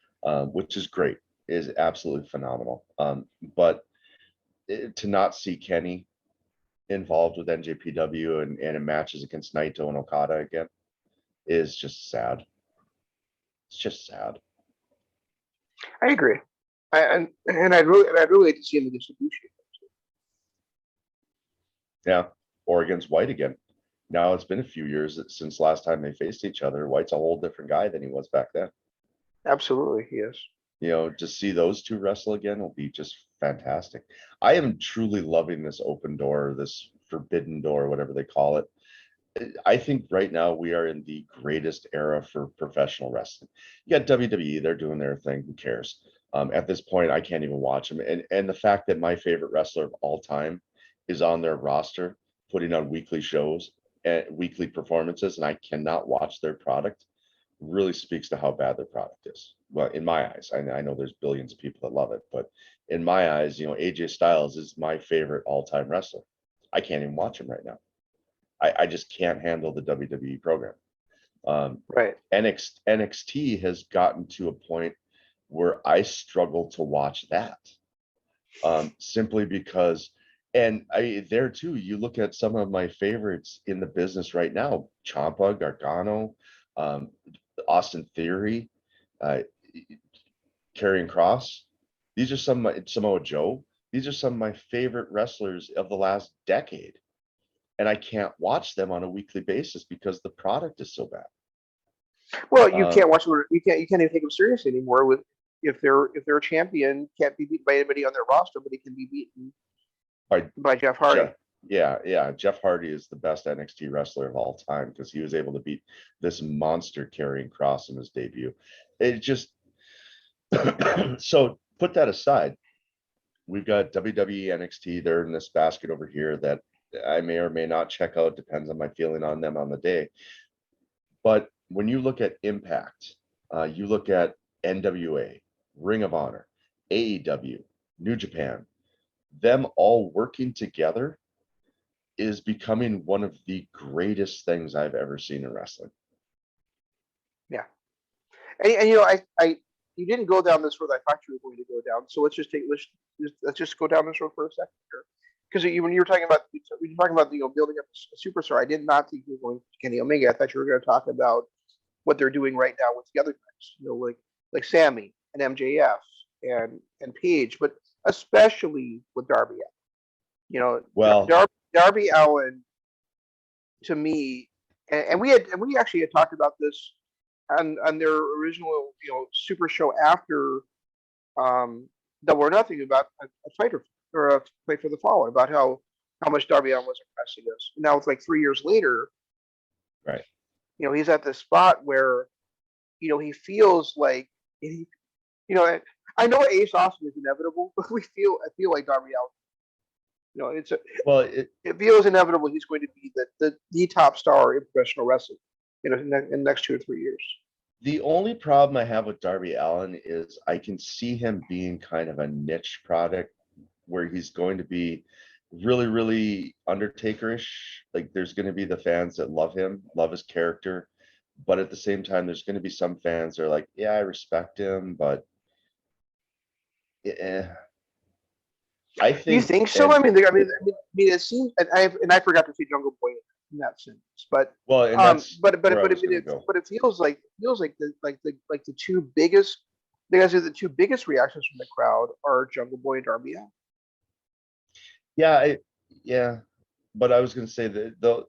which is great, is absolutely phenomenal. But to not see Kenny involved with NJPW and in matches against Naito and Okada again is just sad. It's just sad. I agree. I'd really like to see him in distribution. Yeah, or against White again. Now it's been a few years since last time they faced each other. White's a whole different guy than he was back then. Absolutely, he is. To see those two wrestle again will be just fantastic. I am truly loving this open door, this forbidden door, whatever they call it. I think right now we are in the greatest era for professional wrestling. You got WWE, they're doing their thing. Who cares? At this point, I can't even watch them. And the fact that my favorite wrestler of all time is on their roster, putting on weekly shows and weekly performances, and I cannot watch their product, really speaks to how bad their product is. Well, in my eyes, I know there's billions of people that love it, but in my eyes, AJ Styles is my favorite all-time wrestler. I can't even watch him right now. I just can't handle the WWE program. Right. NXT has gotten to a point where I struggle to watch that, simply because, and there too, you look at some of my favorites in the business right now: Ciampa, Gargano, Austin Theory, Karrion Kross. These are Samoa Joe. These are some of my favorite wrestlers of the last decade. And I can't watch them on a weekly basis because the product is so bad. Well, you can't watch them. You can't even take them seriously anymore. If they're a champion, can't be beaten by anybody on their roster, but he can be beaten by Jeff Hardy. Yeah. Jeff Hardy is the best NXT wrestler of all time because he was able to beat this monster Karrion Kross in his debut. It just so put that aside. We've got WWE NXT. They're in this basket over here that I may or may not check out, depends on my feeling on them on the day. But when you look at Impact, you look at NWA, Ring of Honor, AEW, New Japan, them all working together is becoming one of the greatest things I've ever seen in wrestling. Yeah. And you didn't go down this road I thought you were going to go down. So let's just go down this road for a second here. Because when you were talking about building up a superstar, I did not think you were going to Kenny Omega. I thought you were going to talk about what they're doing right now with the other guys, like Sammy and MJF and Paige, but especially with Darby Allin. Darby Allin, to me, and we actually had talked about this on their original Super Show after Double or Nothing about a fighter or a Fight for the Fallen about how much Darby Allin was impressing us. Now it's like 3 years later, Right. he's at this spot where he feels like he, I know Ace Austin is inevitable, but I feel like Darby Allin. It feels inevitable he's going to be the top star in professional wrestling in the next 2 or 3 years. The only problem I have with Darby Allin is I can see him being kind of a niche product where he's going to be really, really Undertaker-ish. Like there's going to be the fans that love him, love his character, but at the same time, there's going to be some fans that are like, yeah, I respect him, but I think. You think so? I mean, it seems, and I forgot to see Jungle Boy in that sense, but well, and that's but it feels like the two biggest. The two biggest reactions from the crowd are Jungle Boy and Darby Allin. Yeah, but I was going to say that the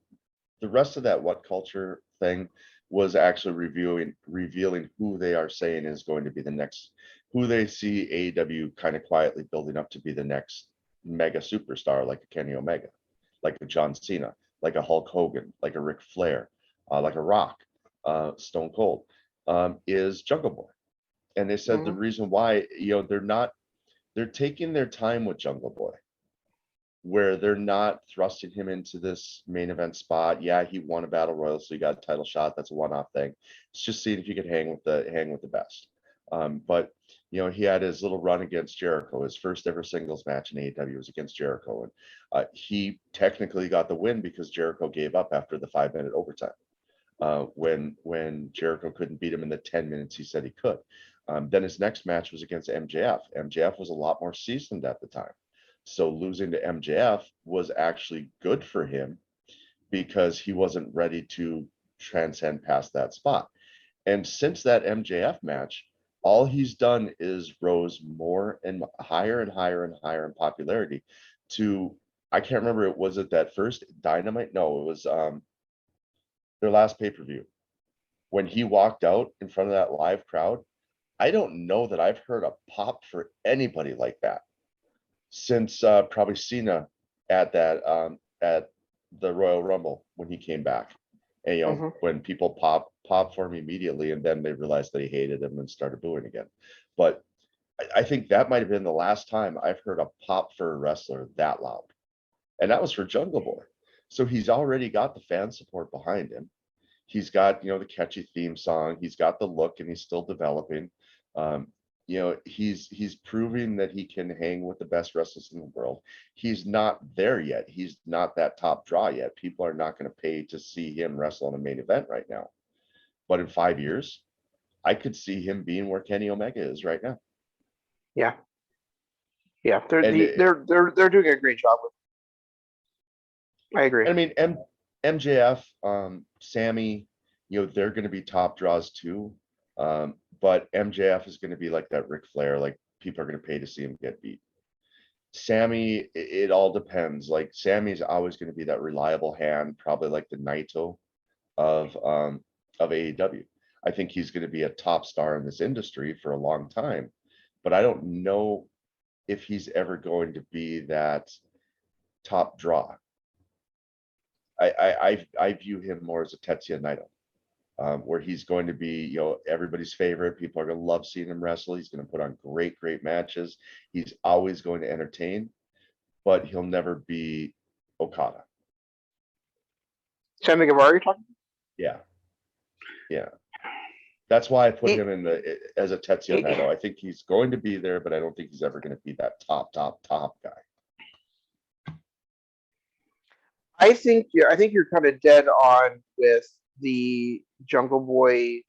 rest of that What Culture thing was actually revealing who they are saying is going to be the next, who they see AEW kind of quietly building up to be the next mega superstar, like a Kenny Omega, like a John Cena, like a Hulk Hogan, like a Ric Flair, like a Rock, Stone Cold, is Jungle Boy. And they said the reason why, they're taking their time with Jungle Boy, where they're not thrusting him into this main event spot. Yeah, he won a battle royal, so he got a title shot. That's a one-off thing. It's just seeing if he could hang with the best. But he had his little run against Jericho. His first ever singles match in AEW was against Jericho, and he technically got the win because Jericho gave up after the 5-minute overtime. When Jericho couldn't beat him in the 10 minutes he said he could. Then his next match was against MJF. MJF was a lot more seasoned at the time. So losing to MJF was actually good for him because he wasn't ready to transcend past that spot. And since that MJF match, all he's done is rose more and higher and higher and higher in popularity to, I can't remember, was it that first Dynamite? No, it was their last pay-per-view. When he walked out in front of that live crowd, I don't know that I've heard a pop for anybody like that since probably Cena at that at the Royal Rumble when he came back. And when people pop for him immediately, and then they realized that he hated him and started booing again. But I think that might have been the last time I've heard a pop for a wrestler that loud, and that was for Jungle Boy. So he's already got the fan support behind him. He's got the catchy theme song. He's got the look, and he's still developing. He's proving that he can hang with the best wrestlers in the world. He's not there yet. He's not that top draw yet. People are not going to pay to see him wrestle in a main event right now. But in 5 years, I could see him being where Kenny Omega is right now. Yeah, they're doing a great job with it. I agree. I mean, MJF, Sammy, they're going to be top draws too. But MJF is going to be like that Ric Flair, like people are going to pay to see him get beat. Sammy, it all depends. Like Sammy's always going to be that reliable hand, probably like the Naito of AEW. I think he's going to be a top star in this industry for a long time, but I don't know if he's ever going to be that top draw. I view him more as a Tetsuya Naito. Where he's going to be, everybody's favorite. People are going to love seeing him wrestle. He's going to put on great, great matches. He's always going to entertain, but he'll never be Okada. Sammy Guevara, you're talking? Yeah. That's why I put him as a Tetsuya Naito. I think he's going to be there, but I don't think he's ever going to be that top guy. I think you're kind of dead on with the Jungle Boy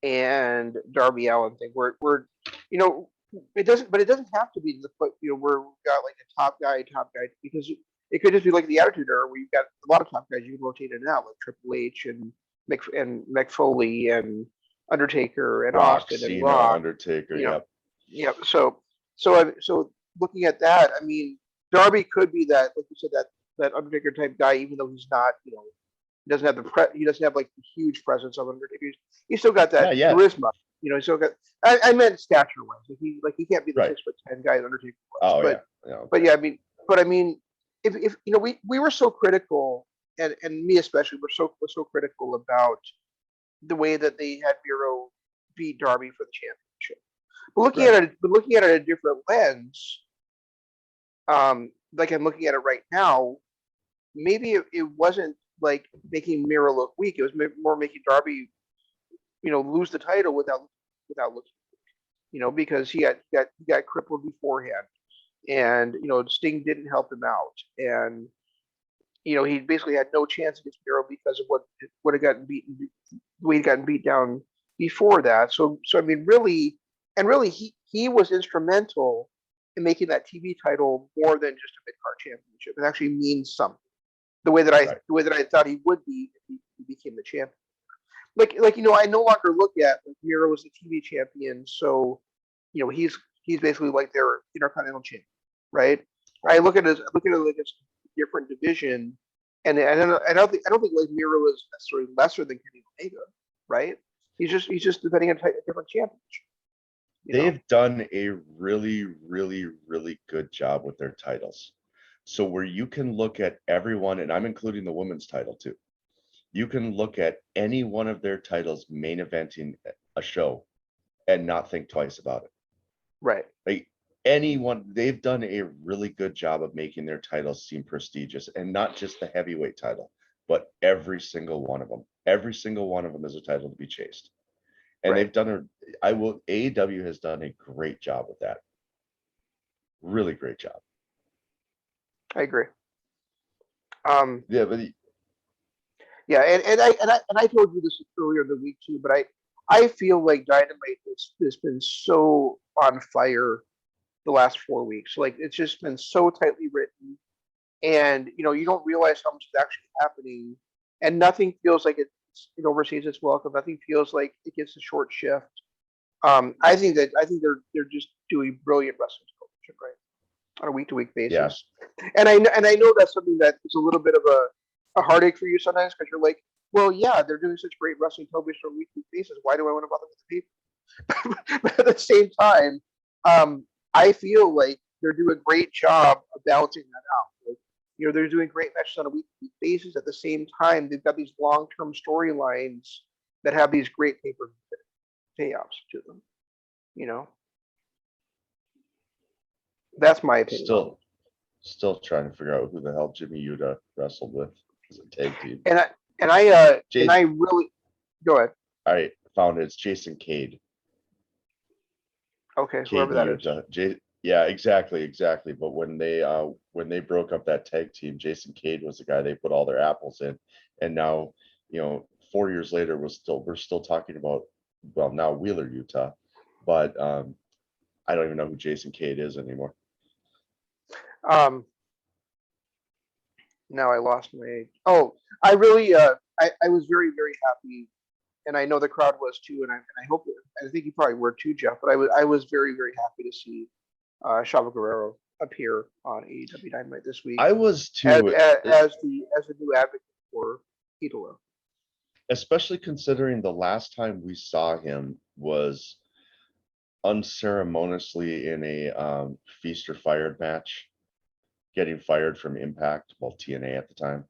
and Darby Allin thing. We're it doesn't have to be where we've got like a top guy, because it could just be like the Attitude Era where you've got a lot of top guys you can rotate in and out, like Triple H and Mick Foley and Undertaker and Rock, Austin Cena, and Rock. Undertaker, Yep. So looking at that, I mean, Darby could be that, like you said, that Undertaker type guy, even though he's not, he doesn't have like the huge presence of Undertaker. He's still got that charisma. You know, so I meant stature wise. He can't be the Right. 6'10" guy that Undertaker was. Oh but, yeah. Yeah, okay. But yeah, I mean, if you know, we were so critical, and me especially, was so critical about the way that they had Miro beat Darby for the championship. But looking at it a different lens, like I'm looking at it right now, maybe it wasn't like making Miro look weak. It was more making Darby, lose the title without looking, because he got crippled beforehand, and Sting didn't help him out, and he basically had no chance against Miro because of what had gotten beaten, the way he'd gotten beat down before that. So I mean, really, he was instrumental in making that TV title more than just a mid card championship. It actually means something. The way that I thought he would be if he became the champion. I no longer look at Miro as the TV champion, so he's basically like their Intercontinental champion, right? I look at it like it's a different division, and I don't think like Miro is necessarily lesser than Kenny Omega, right? He's just defending a different championship. They've done a really, really, really good job with their titles. So where you can look at everyone, and I'm including the women's title too. You can look at any one of their titles main eventing a show and not think twice about it. Right. Like they've done a really good job of making their titles seem prestigious, and not just the heavyweight title, but every single one of them. Every single one of them is a title to be chased. And they've done AEW has done a great job with that. Really great job. I agree. Yeah, but yeah, and I told you this earlier in the week too, but I feel like Dynamite has been so on fire the last 4 weeks. Like, it's just been so tightly written, and you don't realize how much is actually happening, and nothing feels like it oversees its welcome. Nothing feels like it gets a short shift. I think they're just doing brilliant wrestling television, right, on a week-to-week basis. Yeah. And I know that's something that is a little bit of a heartache for you sometimes, because you're like, well, yeah, they're doing such great wrestling television on a week-to-week basis. Why do I want to bother with the people? But at the same time, I feel like they're doing a great job of balancing that out. Like, they're doing great matches on a week-to-week basis. At the same time, they've got these long-term storylines that have these great payoffs to them. That's my opinion. Still trying to figure out who the hell Jimmy Yuta wrestled with as a tag team. And I really go ahead. I found it's Jason Cade. Okay, whoever that is. Yeah, exactly. But when they broke up that tag team, Jason Cade was the guy they put all their apples in, and now 4 years later we're still talking about, well, now Wheeler Yuta, but I don't even know who Jason Cade is anymore. Now I lost my. Oh, I really I was very, very happy, and I know the crowd was too, and I think you probably were too, Jeff. But I was very, very happy to see Chavo Guerrero appear on AEW Dynamite this week. I was too, as the new advocate for Idolo. Especially considering the last time we saw him was unceremoniously in a Feast or Fired match, getting fired from Impact, TNA at the time.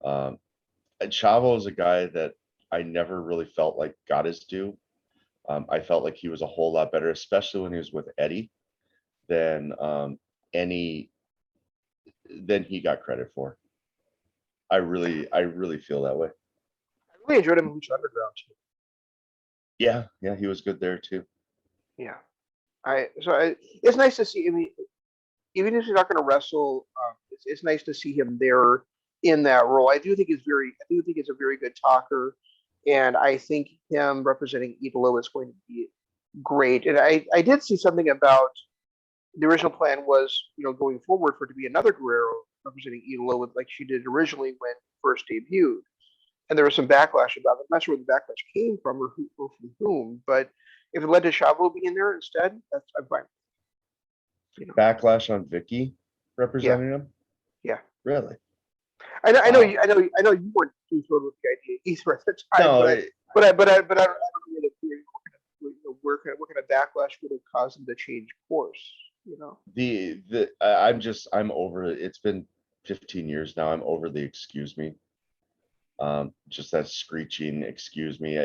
And Chavo is a guy that I never really felt like got his due. I felt like he was a whole lot better, especially when he was with Eddie, than he got credit for. I really feel that way. I really enjoyed him in Lucha Underground too. Yeah, he was good there too. Yeah, it's nice to see. I mean, even if he's not going to wrestle, it's nice to see him there in that role. I do think he's a very good talker, and I think him representing Idolo is going to be great. And I did see something about the original plan was, going forward for it to be another Guerrero representing Idolo, like she did originally when first debuted. And there was some backlash about it. I'm not sure where the backlash came from or from whom, but if it led to Chavo being there instead, I'm fine. Backlash on Vicky representing him? Yeah. Really? I know you weren't too thrilled with the idea either at the time. No, but I don't know if you're what kind of backlash would have caused them to change course, I'm over it. It's been 15 years now. I'm over the excuse me. Just that screeching excuse me.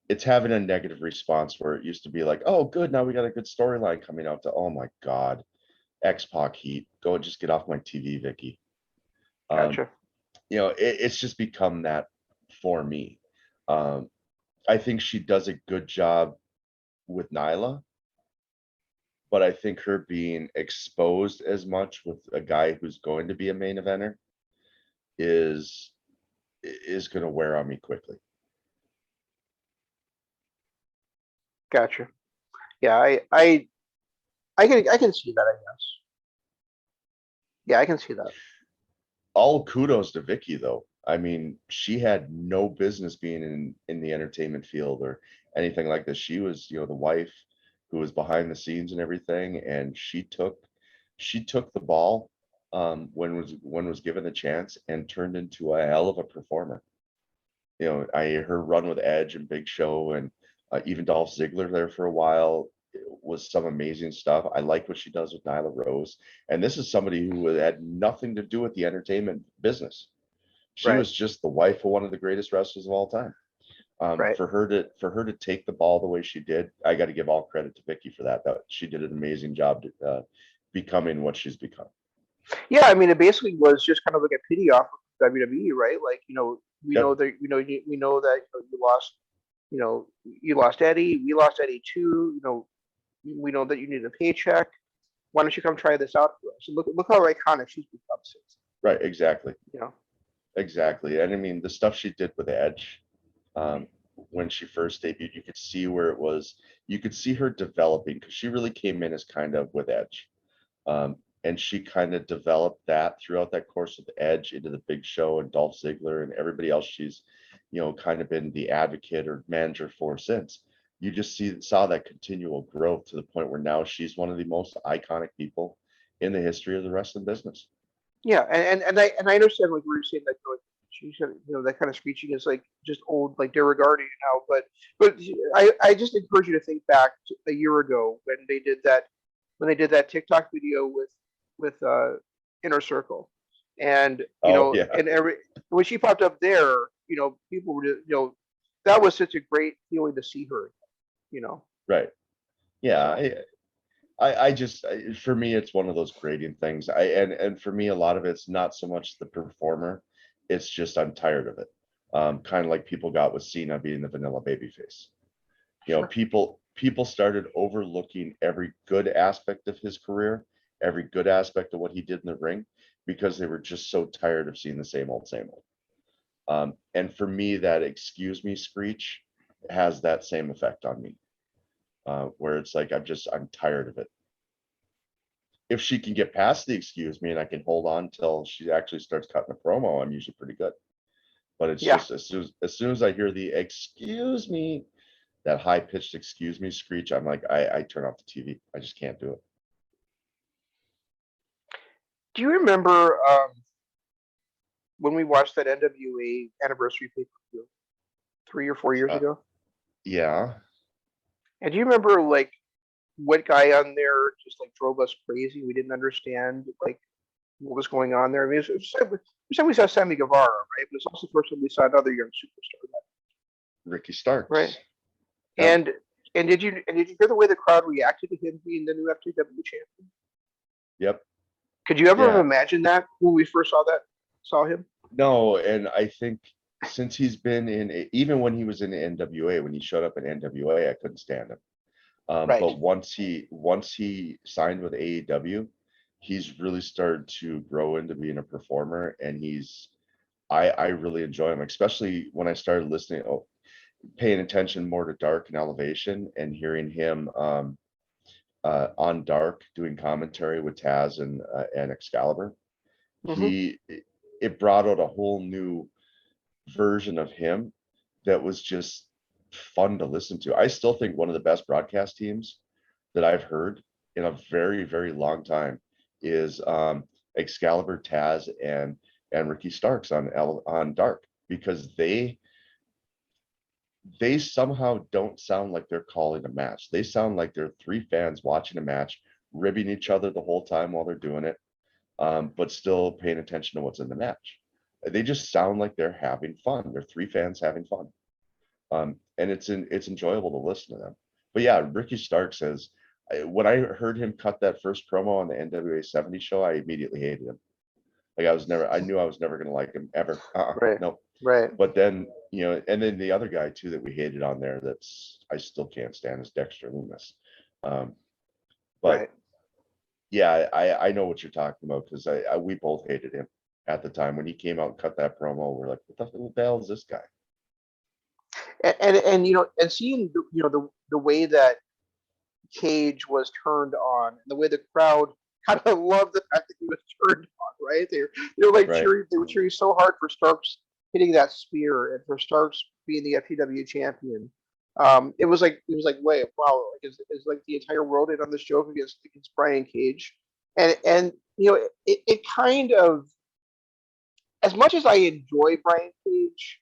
It's having a negative response where it used to be like, oh good, now we got a good storyline coming out to, oh my God, X-Pac heat. Go and just get off my TV, Vicky. Gotcha. It's just become that for me. I think she does a good job with Nyla, but I think her being exposed as much with a guy who's going to be a main eventer is going to wear on me quickly. Gotcha. Yeah, I can see that, I guess. Yeah, I can see that. All kudos to Vicky, though. I mean, she had no business being in the entertainment field or anything like this. She was, the wife who was behind the scenes and everything, and she took the ball when was given the chance and turned into a hell of a performer. Her run with Edge and Big Show and even Dolph Ziggler there for a while was some amazing stuff. I like what she does with Nyla Rose, and this is somebody who had nothing to do with the entertainment business. She Right. was just the wife of one of the greatest wrestlers of all time. Right. For her to take the ball the way she did, I got to give all credit to Vicky for that. That she did an amazing job becoming what she's become. Yeah, I mean, it basically was just kind of like a pity off of WWE, right? Like, we Yep. know that we know that you lost Eddie. We lost Eddie too. We know that you need a paycheck. Why don't you come try this out for us? And look how iconic she's become since. Right. Exactly. You know. Exactly. And I mean, the stuff she did with Edge when she first debuted, you could see where it was. You could see her developing because she really came in as kind of with Edge. And she kind of developed that throughout that course of Edge into the Big Show and Dolph Ziggler and everybody else she's, kind of been the advocate or manager for since. You just saw that continual growth to the point where now she's one of the most iconic people in the history of the wrestling business. Yeah, and I understand like we were saying that she said that kind of screeching is like just old, like de rigueur now. But I just encourage you to think back to a year ago when they did that TikTok video with Inner Circle, and and when she popped up there, people were that was such a great feeling to see her, Right. Yeah. I just, for me, it's one of those grading things. And for me, a lot of it's not so much the performer. It's just, I'm tired of it. Kind of like people got with Cena being the vanilla babyface. Sure. People started overlooking every good aspect of his career, every good aspect of what he did in the ring, because they were just so tired of seeing the same old, same old. And for me, that excuse me screech has that same effect on me. Where it's like, I'm tired of it. If she can get past the excuse me and I can hold on till she actually starts cutting a promo, I'm usually pretty good. But it's just as soon as I hear the excuse me, that high pitched excuse me screech, I'm like, I turn off the TV. I just can't do it. Do you remember when we watched that NWA anniversary pay-per-view 3 or 4 years ago? Yeah. And do you remember like what guy on there just like drove us crazy? We didn't understand like what was going on there. I mean, it was the first time we saw Sammy Guevara, right? But it's also the first time we saw another young superstar, Ricky Starks, right? Yep. And did you hear the way the crowd reacted to him being the new FTW champion? Yep. Could you ever have imagined that when we first saw him? No, and I think since he's been in, even when he was in NWA, when he showed up in NWA, I couldn't stand him. Right. But once he signed with AEW, he's really started to grow into being a performer, and I really enjoy him, especially when I started listening, paying attention more to Dark and Elevation and hearing him on Dark doing commentary with Taz and Excalibur. Mm-hmm. It brought out a whole new version of him that was just fun to listen to. I still think one of the best broadcast teams that I've heard in a very, very long time is Excalibur, Taz, and Ricky Starks on Dark, because they they somehow don't sound like they're calling a match. They sound like they're three fans watching a match, ribbing each other the whole time while they're doing it, but still paying attention to what's in the match. They just sound like they're having fun. They're three fans having fun. And it's enjoyable to listen to them. But yeah, Ricky Stark says, when I heard him cut that first promo on the NWA 70 show, I immediately hated him. Like I knew I was never going to like him ever. Right. No. Right. But then, and then the other guy too that we hated on there I still can't stand is Dexter Lumis. But right. Yeah, I know what you're talking about because we both hated him at the time when he came out and cut that promo. We're like, what the hell is this guy? And and seeing the way that Cage was turned on, and the way the crowd kind of loved the fact that he was turned on, right? They're like Right. cheering, they were cheering so hard for Starks hitting that spear and for Starks being the FTW champion. It was like wait, wow, like is like the entire world in on this joke against Bryan Cage, and it kind of, as much as I enjoy Bryan Cage,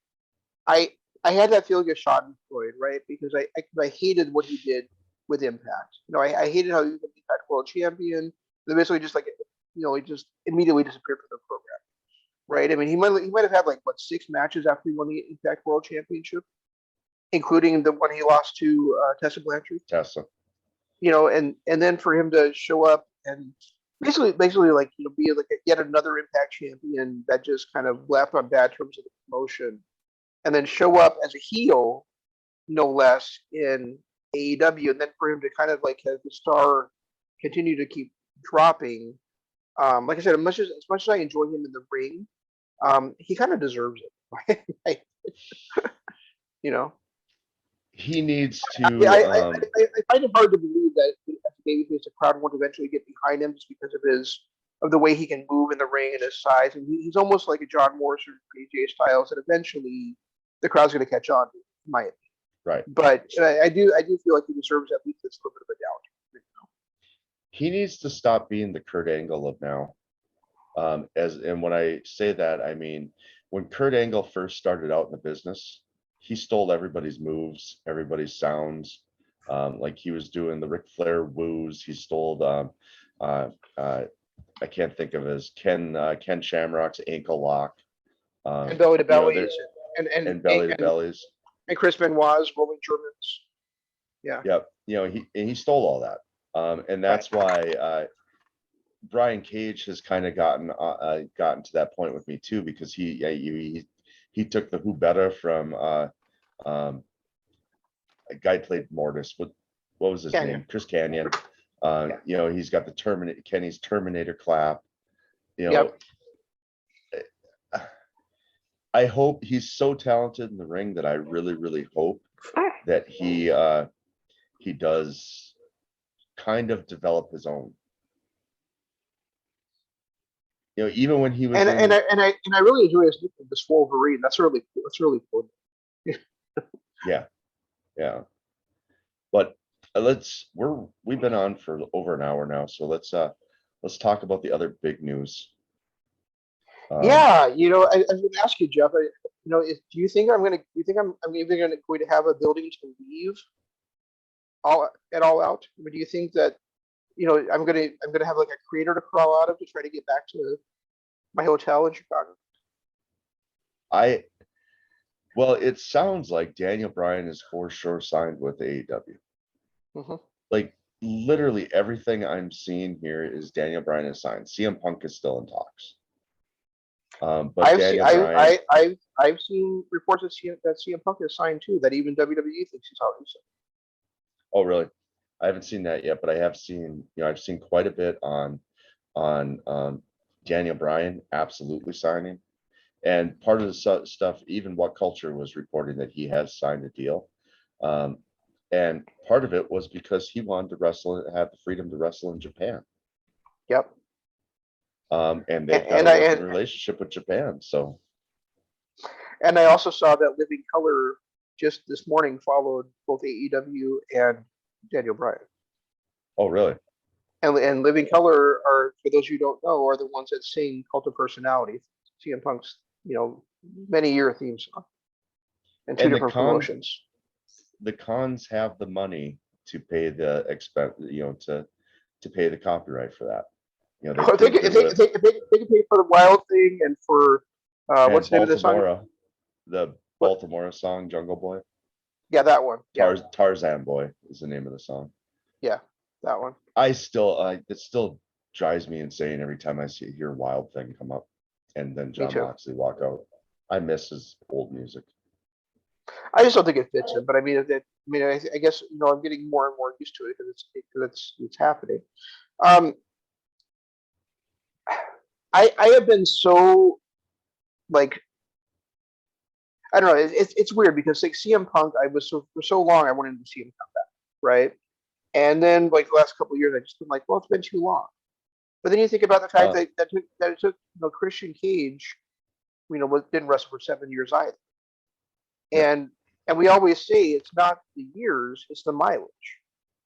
I had that feeling of Schadenfreude, right? Because I hated what he did with Impact. I hated how he was the Impact World Champion. They basically just he just immediately disappeared from the program, right? I mean, he might have had like 6 matches after he won the Impact World Championship, including the one he lost to Tessa Blanchard. Tessa. And then for him to show up and basically like be like yet another Impact champion that just kind of left on bad terms of the promotion, and then show up as a heel, no less, in AEW, and then for him to kind of like have the star continue to keep dropping. Like I said, as much as I enjoy him in the ring, he kind of deserves it. He needs to. I find it hard to believe that as a babyface, the crowd won't eventually get behind him just because of the way he can move in the ring and his size. And he's almost like a John Morrison or AJ Styles, and eventually the crowd's going to catch on, in my opinion. Right. But I do feel like he deserves at least this little bit of a doubt. He needs to stop being the Kurt Angle of now. And when I say that, I mean when Kurt Angle first started out in the business, he stole everybody's moves, everybody's sounds. Like he was doing the Ric Flair woos. He stole I can't think of his Ken Shamrock's ankle lock. And belly to bellies, and belly to bellies. And Chris Benoit's rolling Germans. Yeah. Yep. He stole all that. And that's why Bryan Cage has kind of gotten to that point with me too, because he took the Who Better from a guy played Mortis. What was his name? Chris Kanyon. He's got the Kenny's Terminator clap. Yep. I hope he's so talented in the ring that I really, really hope that he does kind of develop his own. Even when he was and I really enjoy this Wolverine. That's really cool. Yeah. But we've been on for over an hour now, so let's talk about the other big news. I was going to ask you, Jeff. Do you think I'm even going to have a building to leave all out? Or do you think that I'm going to have like a crater to crawl out of to try to get back to my hotel in Chicago? Well, it sounds like Daniel Bryan is for sure signed with AEW. Mm-hmm. Like literally everything I'm seeing here is Daniel Bryan is signed. CM Punk is still in talks. But I've seen reports that CM Punk is signed too. That even WWE thinks he's already signed. Oh, really? I haven't seen that yet, but I have seen. I've seen quite a bit on Daniel Bryan absolutely signing, and part of the stuff, even What Culture was reporting that he has signed a deal, and part of it was because he wanted to have the freedom to wrestle in Japan. Yep. And they've got a working relationship with Japan. So, and I also saw that Living Color just this morning followed both AEW and Daniel Bryan. Oh, really? And Living Color are, for those who don't know, are the ones that sing Cult of Personality, CM Punk's many-year theme song, and two different promotions. the cons have the money to pay the expense, to pay the copyright for that. They if they, proved if it they, with if they, if they, they can pay for the Wild Thing and for and what's the name of the song? The What? Baltimore song, Jungle Boy. Yeah, that one. Yeah, Tarzan Boy is the name of the song. yeah, that one. It still drives me insane every time I hear Wild Thing come up and then Me John too. Moxley walk out. I miss his old music. I just don't think it fits him. But I mean, I guess I'm getting more and more used to it because it's happening. Um, I have been so like I don't know. It's weird because like CM Punk, I was for so long I wanted to see him come back, right? And then like the last couple of years, I just been like, well, it's been too long. But then you think about the fact that it took Christian Cage, didn't wrestle for 7 years either. Yeah. And we always say it's not the years, it's the mileage.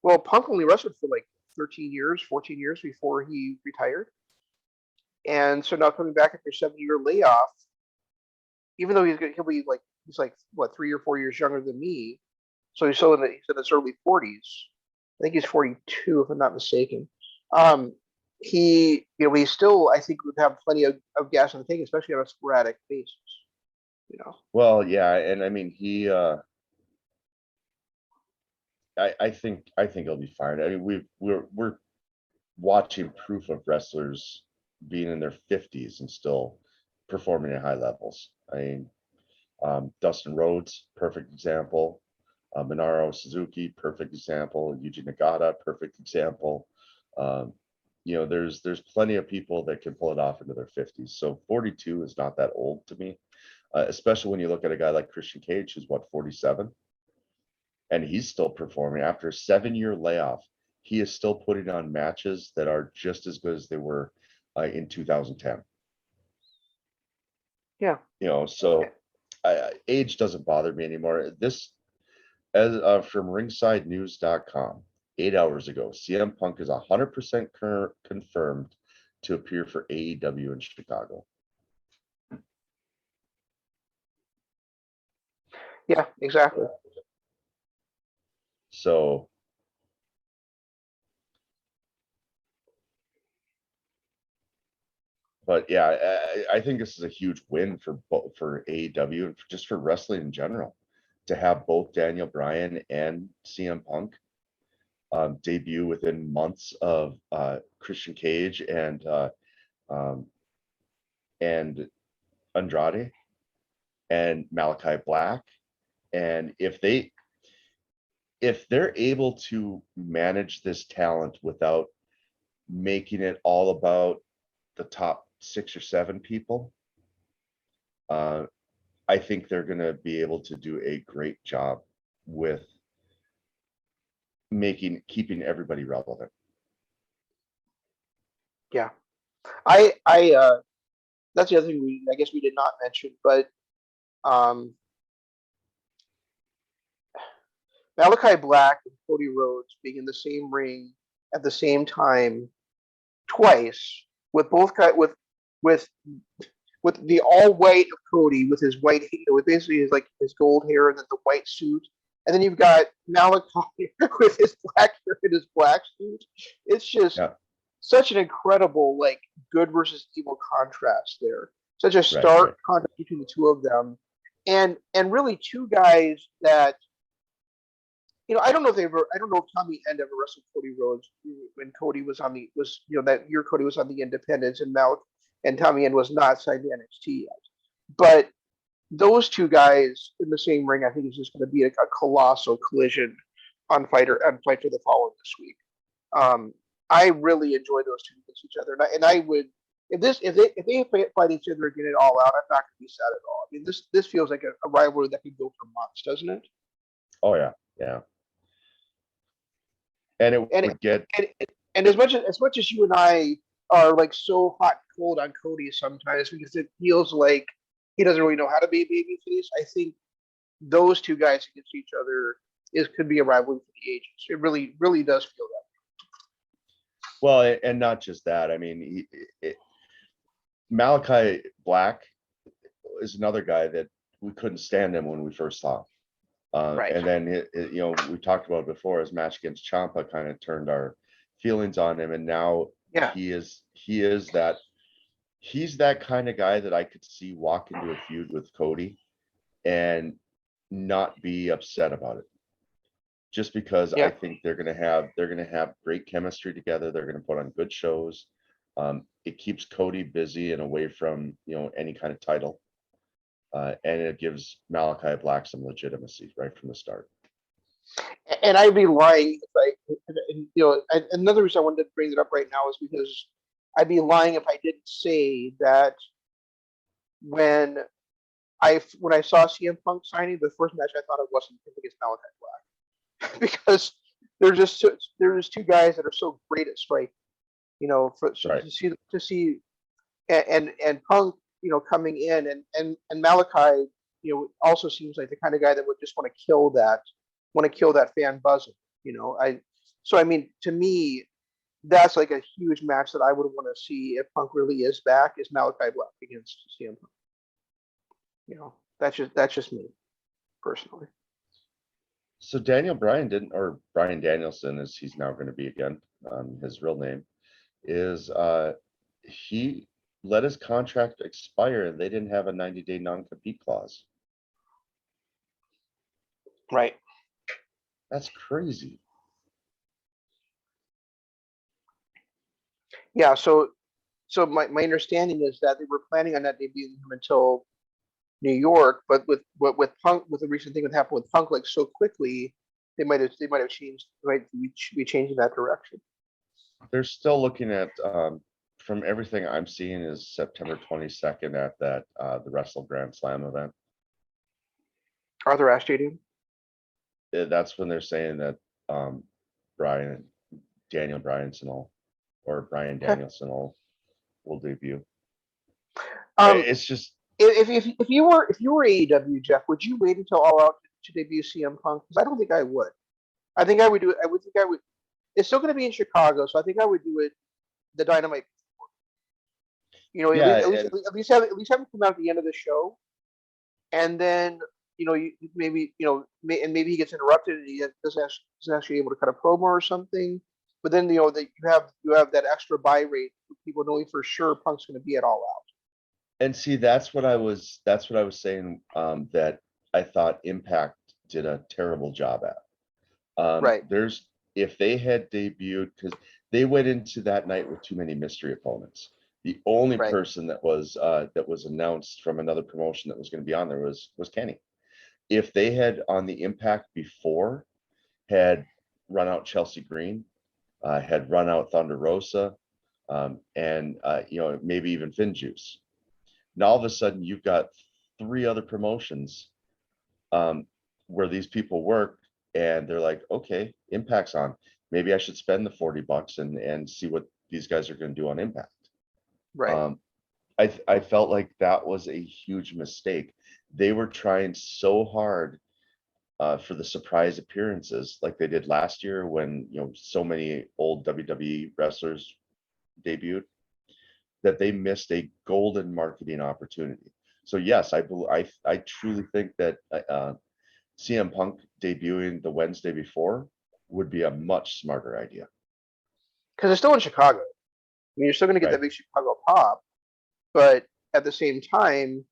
Well, Punk only wrestled for like 13 years, 14 years before he retired. And so now coming back after a 7-year layoff, even though he's like what 3 or 4 years younger than me, so he's in his early 40s. I think he's 42 if I'm not mistaken. He still I think would have plenty of gas in the tank, especially on a sporadic basis. Well, yeah, and I mean I think he'll be fine. I mean we're watching proof of wrestlers being in their 50s and still performing at high levels. I mean, Dustin Rhodes, perfect example. Minoru Suzuki, perfect example. Yuji Nagata, perfect example. There's plenty of people that can pull it off into their 50s. So 42 is not that old to me, especially when you look at a guy like Christian Cage, who's 47, and he's still performing after a 7-year layoff. He is still putting on matches that are just as good as they were in 2010. Yeah. So age doesn't bother me anymore. This, as from ringsidenews.com, 8 hours ago, CM Punk is 100% confirmed to appear for AEW in Chicago. Yeah, exactly. So, but yeah, I think this is a huge win for AEW and just for wrestling in general, to have both Daniel Bryan and CM Punk debut within months of Christian Cage and Andrade and Malachi Black. And if they're able to manage this talent without making it all about the top 6 or 7 people, I think they're going to be able to do a great job with keeping everybody relevant. Yeah. That's the other thing I guess we did not mention, but Malachi Black and Cody Rhodes being in the same ring at the same time twice with both guys with the all white of Cody with his white, with basically his gold hair and then the white suit, and then you've got Malachi with his black hair and his black suit. It's just such an incredible good versus evil contrast there. Such a stark contrast between the two of them, and really two guys that I don't know if Tommy End ever wrestled Cody Rhodes when Cody was that year Cody was on the Independents and Tommy End was not signed to NXT yet. But those two guys in the same ring, I think, is just going to be a colossal collision on Fight for the Fallen this week. I really enjoy those two against each other, and I would if they fight each other again at All Out, I'm not going to be sad at all. I mean, this feels like a rivalry that could go for months, doesn't it? Oh yeah. And it would get and as much as you and I are so hot and cold on Cody sometimes because it feels like he doesn't really know how to be a babyface, I think those two guys against each other could be a rivalry for the ages. It really, really does feel that way. Well, and not just that. I mean, Malachi Black is another guy that we couldn't stand him when we first saw him. Right. And then we talked about it before, his match against Ciampa kind of turned our feelings on him, and now Yeah. he's that kind of guy that I could see walk into a feud with Cody and not be upset about it. Just because I Yeah. think they're gonna have great chemistry together. They're gonna put on good shows. It keeps Cody busy and away from any kind of title, and it gives Malachi Black some legitimacy right from the start. And I'd be lying if another reason I wanted to bring it up right now is because I'd be lying if I didn't say that when I saw CM Punk signing, the first match I thought it wasn't against Malachi Black because there's two guys that are so great at striking, Right. to see and Punk, coming in and Malachi, also seems like the kind of guy that would just want to kill that fan buzzing, I mean, to me, that's like a huge match that I would want to see if Punk really is back, is Malachi Black against CM Punk. That's just me personally. So Bryan Danielson, as he's now going to be again, his real name is, he let his contract expire and they didn't have a 90-day non-compete clause. Right. That's crazy. Yeah. So my understanding is that they were planning on not debuting him until New York, but with Punk, with the recent thing that happened with Punk, like so quickly, they might have changed, right? We should be changing that direction. They're still looking at, from everything I'm seeing, is September 22nd at that the Wrestle Grand Slam event. Arthur Ashe Stadium. That's when they're saying that Bryan Danielson will debut. It's just, if you were AEW, Jeff, would you wait until All Out to debut CM Punk? Because I don't think I would. I think I would do it. It's still going to be in Chicago, so I think I would do it the Dynamite. At least have him come out at the end of the show, and then maybe he gets interrupted and he doesn't actually able to cut a promo or something. But then that you have that extra buy rate, people knowing for sure Punk's going to be at All Out. And see, that's what I was saying, that I thought Impact did a terrible job at. Right. If they had debuted, because they went into that night with too many mystery opponents. The only person that was announced from another promotion that was going to be on there was Kenny. If they had on the Impact before had run out Chelsea Green, had run out Thunder Rosa, and maybe even Finn Juice. Now all of a sudden you've got 3 other promotions where these people work, and they're like, okay, Impact's on. Maybe I should spend the $40 and see what these guys are going to do on Impact. Right. I felt like that was a huge mistake. They were trying so hard for the surprise appearances like they did last year when so many old WWE wrestlers debuted, that they missed a golden marketing opportunity. So yes, I truly think that CM Punk debuting the Wednesday before would be a much smarter idea. Because it's still in Chicago. I mean, you're still going to get that big Chicago pop, but at the same time,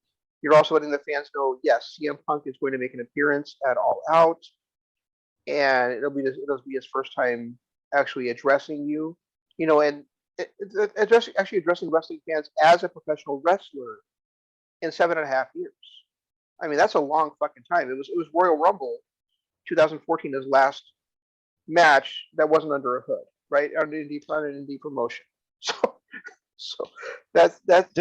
you're also letting the fans know, yes, CM Punk is going to make an appearance at All Out, and it'll be his first time actually addressing you, and addressing wrestling fans as a professional wrestler in 7.5 years. I mean, that's a long fucking time. It was Royal Rumble 2014, his last match that wasn't under a hood, right? On an indie promotion. So that's Didn't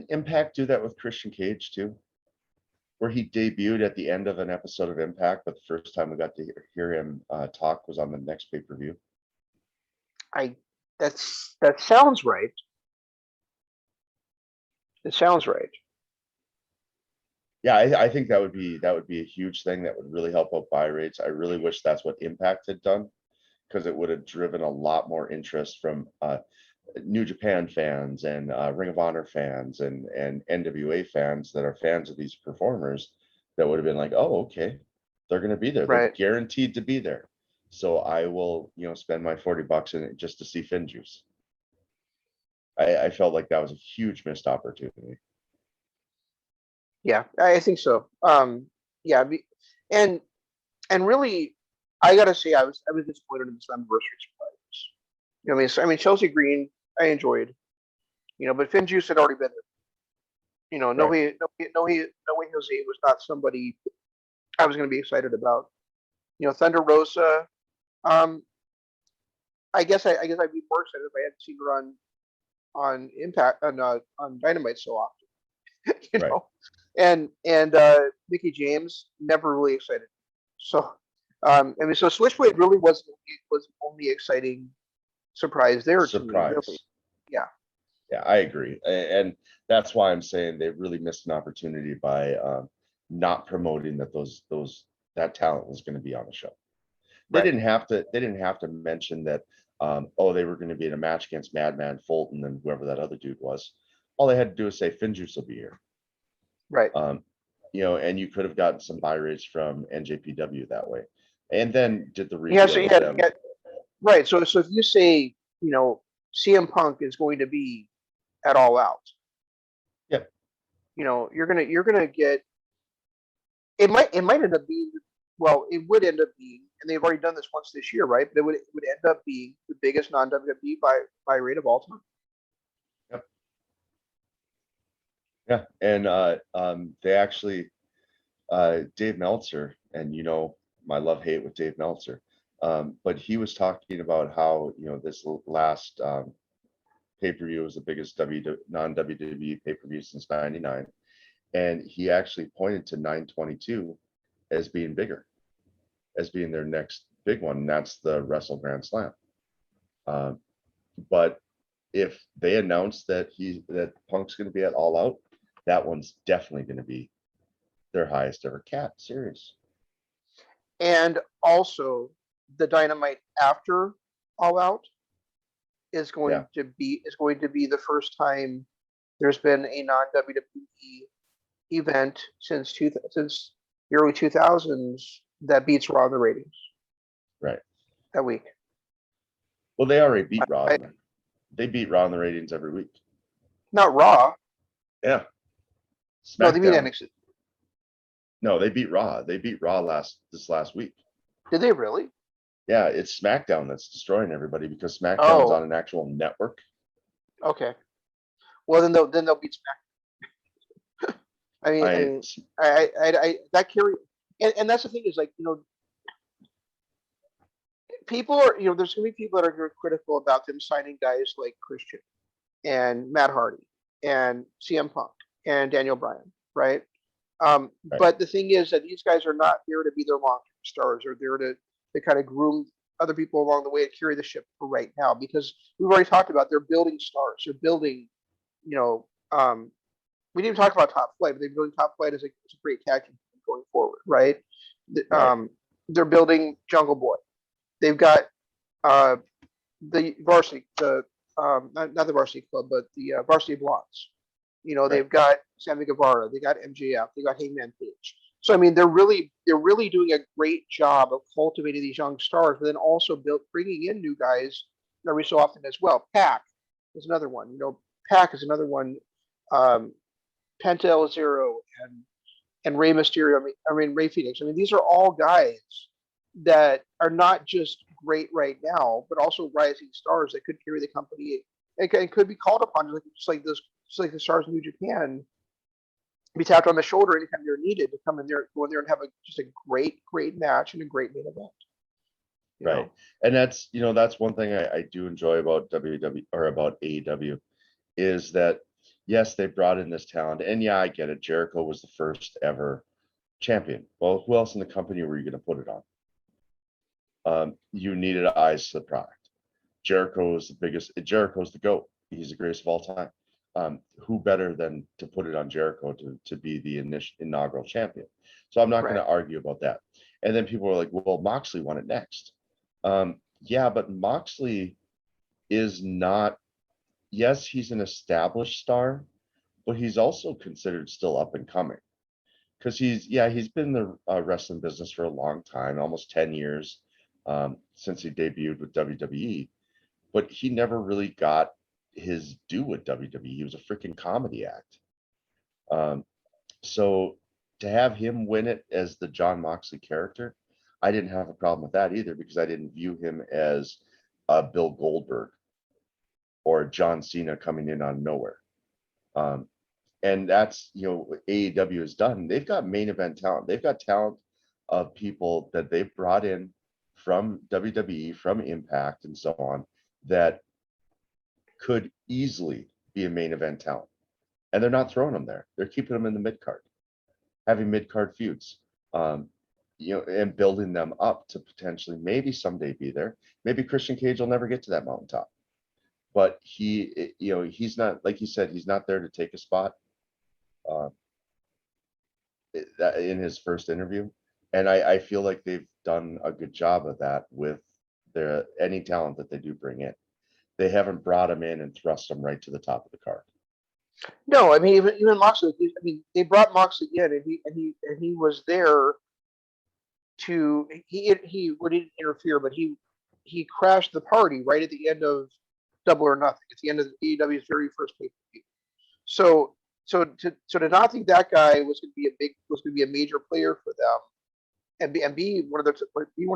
Impact do that with Christian Cage too? Where he debuted at the end of an episode of Impact, but the first time we got to hear him talk was on the next pay-per-view. That sounds right. It sounds right. Yeah, I think that would be a huge thing that would really help out buy rates. I really wish that's what Impact had done, because it would have driven a lot more interest from New Japan fans and Ring of Honor fans and NWA fans that are fans of these performers that would have been like, oh, okay, they're going to be there. They're Right. guaranteed to be there. So I will, spend my $40 in it just to see Finn Juice. I felt like that was a huge missed opportunity. Yeah, I think so. Yeah, and really, I gotta say, I was disappointed in the Slammiversary surprise. Chelsea Green, I enjoyed, but Finn Juice had already been there. No, Right. Jose was not somebody I was going to be excited about. Thunder Rosa. I guess I'd be more excited if I hadn't seen her on Impact on Dynamite so often. Right. And Mickey James, never really excited. So so Switchblade really was the only exciting surprise there to me. Really. Yeah. Yeah, I agree, and that's why I'm saying they really missed an opportunity by not promoting that talent was going to be on the show. They didn't have to. They didn't have to mention that. They were going to be in a match against Madman Fulton and whoever that other dude was. All they had to do is say Finjuice will be here. Right. And you could have gotten some buy rates from NJPW that way, and then did the reveal. Right. So if you say CM Punk is going to be at All Out, you're gonna get. It might end up being. Well, it would end up being, and they've already done this once this year, right? But it would end up being the biggest non-WWE buy rate of all time. Yep. Yeah, and they actually, Dave Meltzer, and my love-hate with Dave Meltzer, but he was talking about how this last pay-per-view was the biggest non-WWE pay-per-view since '99, and he actually pointed to 922 as being bigger, as being their next big one, and that's the Wrestle Grand Slam. But if they announce that Punk's going to be at All Out, that one's definitely going to be their highest ever cap series. And also, the Dynamite after All Out is going to be the first time there's been a non-WWE event since the early 2000s that beats Raw in the ratings. Right. That week. Well, they already beat Raw. They beat Raw in the ratings every week. Not Raw. Yeah. SmackDown. No, they beat NXT. No, they beat Raw. They beat Raw this last week. Did they really? Yeah, it's SmackDown that's destroying everybody because SmackDown's on an actual network. Okay. Well, then they'll beat SmackDown. I that carry, and that's the thing is people are there's gonna be people that are critical about them signing guys like Christian and Matt Hardy and CM Punk and Daniel Bryan, right? But the thing is that these guys are not there to be their long-term stars. They're there to kind of groom other people along the way and carry the ship for right now, because we've already talked about they're building stars. They're building, we didn't even talk about Top Flight, but they're building Top Flight as a great tag team going forward, right? They're building Jungle Boy. They've got the varsity, not the varsity club, but the varsity blondes. They've got Sammy Guevara, they got MJF, they got Hangman Page. So they're really doing a great job of cultivating these young stars, but then also bringing in new guys every so often as well. Pac is another one. Pac is another one. Penta El Zero and Rey Mysterio. Rey Fenix. These are all guys that are not just great right now, but also rising stars that could carry the company and could be called upon, just like the stars in New Japan, be tapped on the shoulder anytime they're needed to come in there, go in there and have just a great match and a great main event. Right. And that's one thing I do enjoy about WWE or about AEW is that, yes, they brought in this talent, and yeah, I get it. Jericho was the first ever champion. Well, who else in the company were you going to put it on? You needed eyes to the product. Jericho's the GOAT. He's the greatest of all time. Who better than to put it on Jericho to be the inaugural champion? So I'm not going to argue about that. And then people were like, well, Moxley won it next. Yeah, but Moxley is not, yes, he's an established star, but he's also considered still up and coming. because he's been in the wrestling business for a long time, almost 10 years, since he debuted with WWE, but he never really got his due with WWE. He was a freaking comedy act. So to have him win it as the John Moxley character, I didn't have a problem with that either, because I didn't view him as Bill Goldberg or John Cena coming in on nowhere. And that's, what AEW has done. They've got main event talent. They've got talent of people that they've brought in from WWE, from Impact, and so on, that could easily be a main event talent. And they're not throwing them there. They're keeping them in the mid card, having mid card feuds, and building them up to potentially maybe someday be there. Maybe Christian Cage will never get to that mountaintop, but he's not, like you said, he's not there to take a spot in his first interview. And I feel like they've done a good job of that with any talent that they do bring in. They haven't brought him in and thrust him right to the top of the card. No, I mean even Moxley. I mean, they brought Moxley in, and he was there to he didn't interfere, but he crashed the party right at the end of Double or Nothing, at the end of AEW's very first pay-per-view. So to not think that guy was going to be a major player for them, and be one of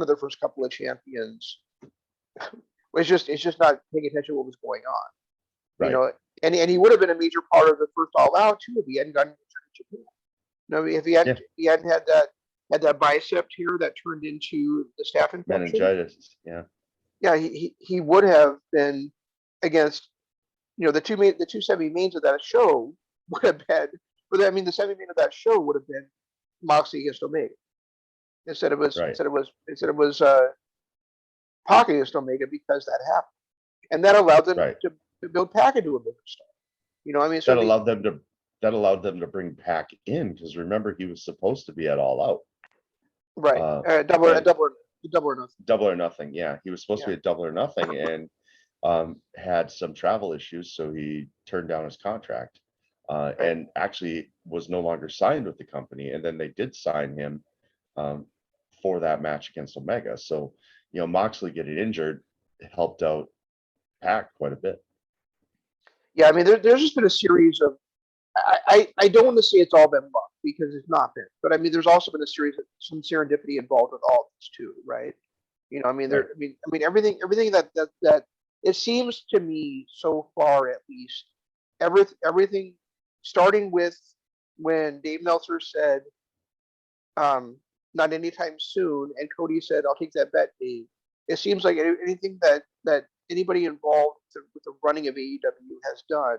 their first couple of champions, it's just not paying attention to what was going on. Right. And he would have been a major part of the first All Out too if he hadn't gotten injured in Japan. If he hadn't had that bicep tear that turned into the staph infection. Meningitis. Yeah. Yeah, he would have been against the two semi-mains of that show would have been, the semi-main of that show would have been Moxley against Omega instead of Pac against Omega, because that happened, and that allowed them to build Pac into a bigger star. So that allowed them to bring Pac in, because remember, he was supposed to be at All Out. Right. Double or Nothing. Double or Nothing. Yeah, he was supposed to be at Double or Nothing, and had some travel issues, so he turned down his contract, and actually was no longer signed with the company. And then they did sign him for that match against Omega. So Moxley getting injured helped out Pac quite a bit. Yeah, there's just been a series of. I don't want to say it's all been luck, because it's not been, but there's also been a series of some serendipity involved with all this too, right? Everything that it seems to me so far, at least, everything starting with when Dave Meltzer said, not anytime soon, and Cody said, I'll take that bet, Dave. It seems like anything that anybody involved with the running of AEW has done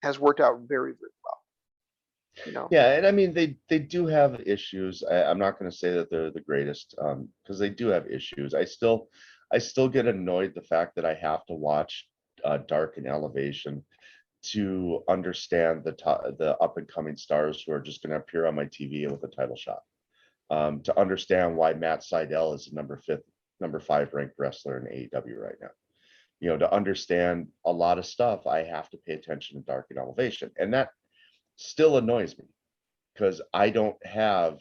has worked out very, very well. Yeah, and they do have issues. I'm not going to say that they're the greatest, because they do have issues. I still get annoyed the fact that I have to watch Dark and Elevation to understand the up and coming stars who are just going to appear on my TV with a title shot. To understand why Matt Sydal is the number 5 ranked wrestler in AEW right now. To understand a lot of stuff, I have to pay attention to Dark and Elevation. And that still annoys me, because I don't have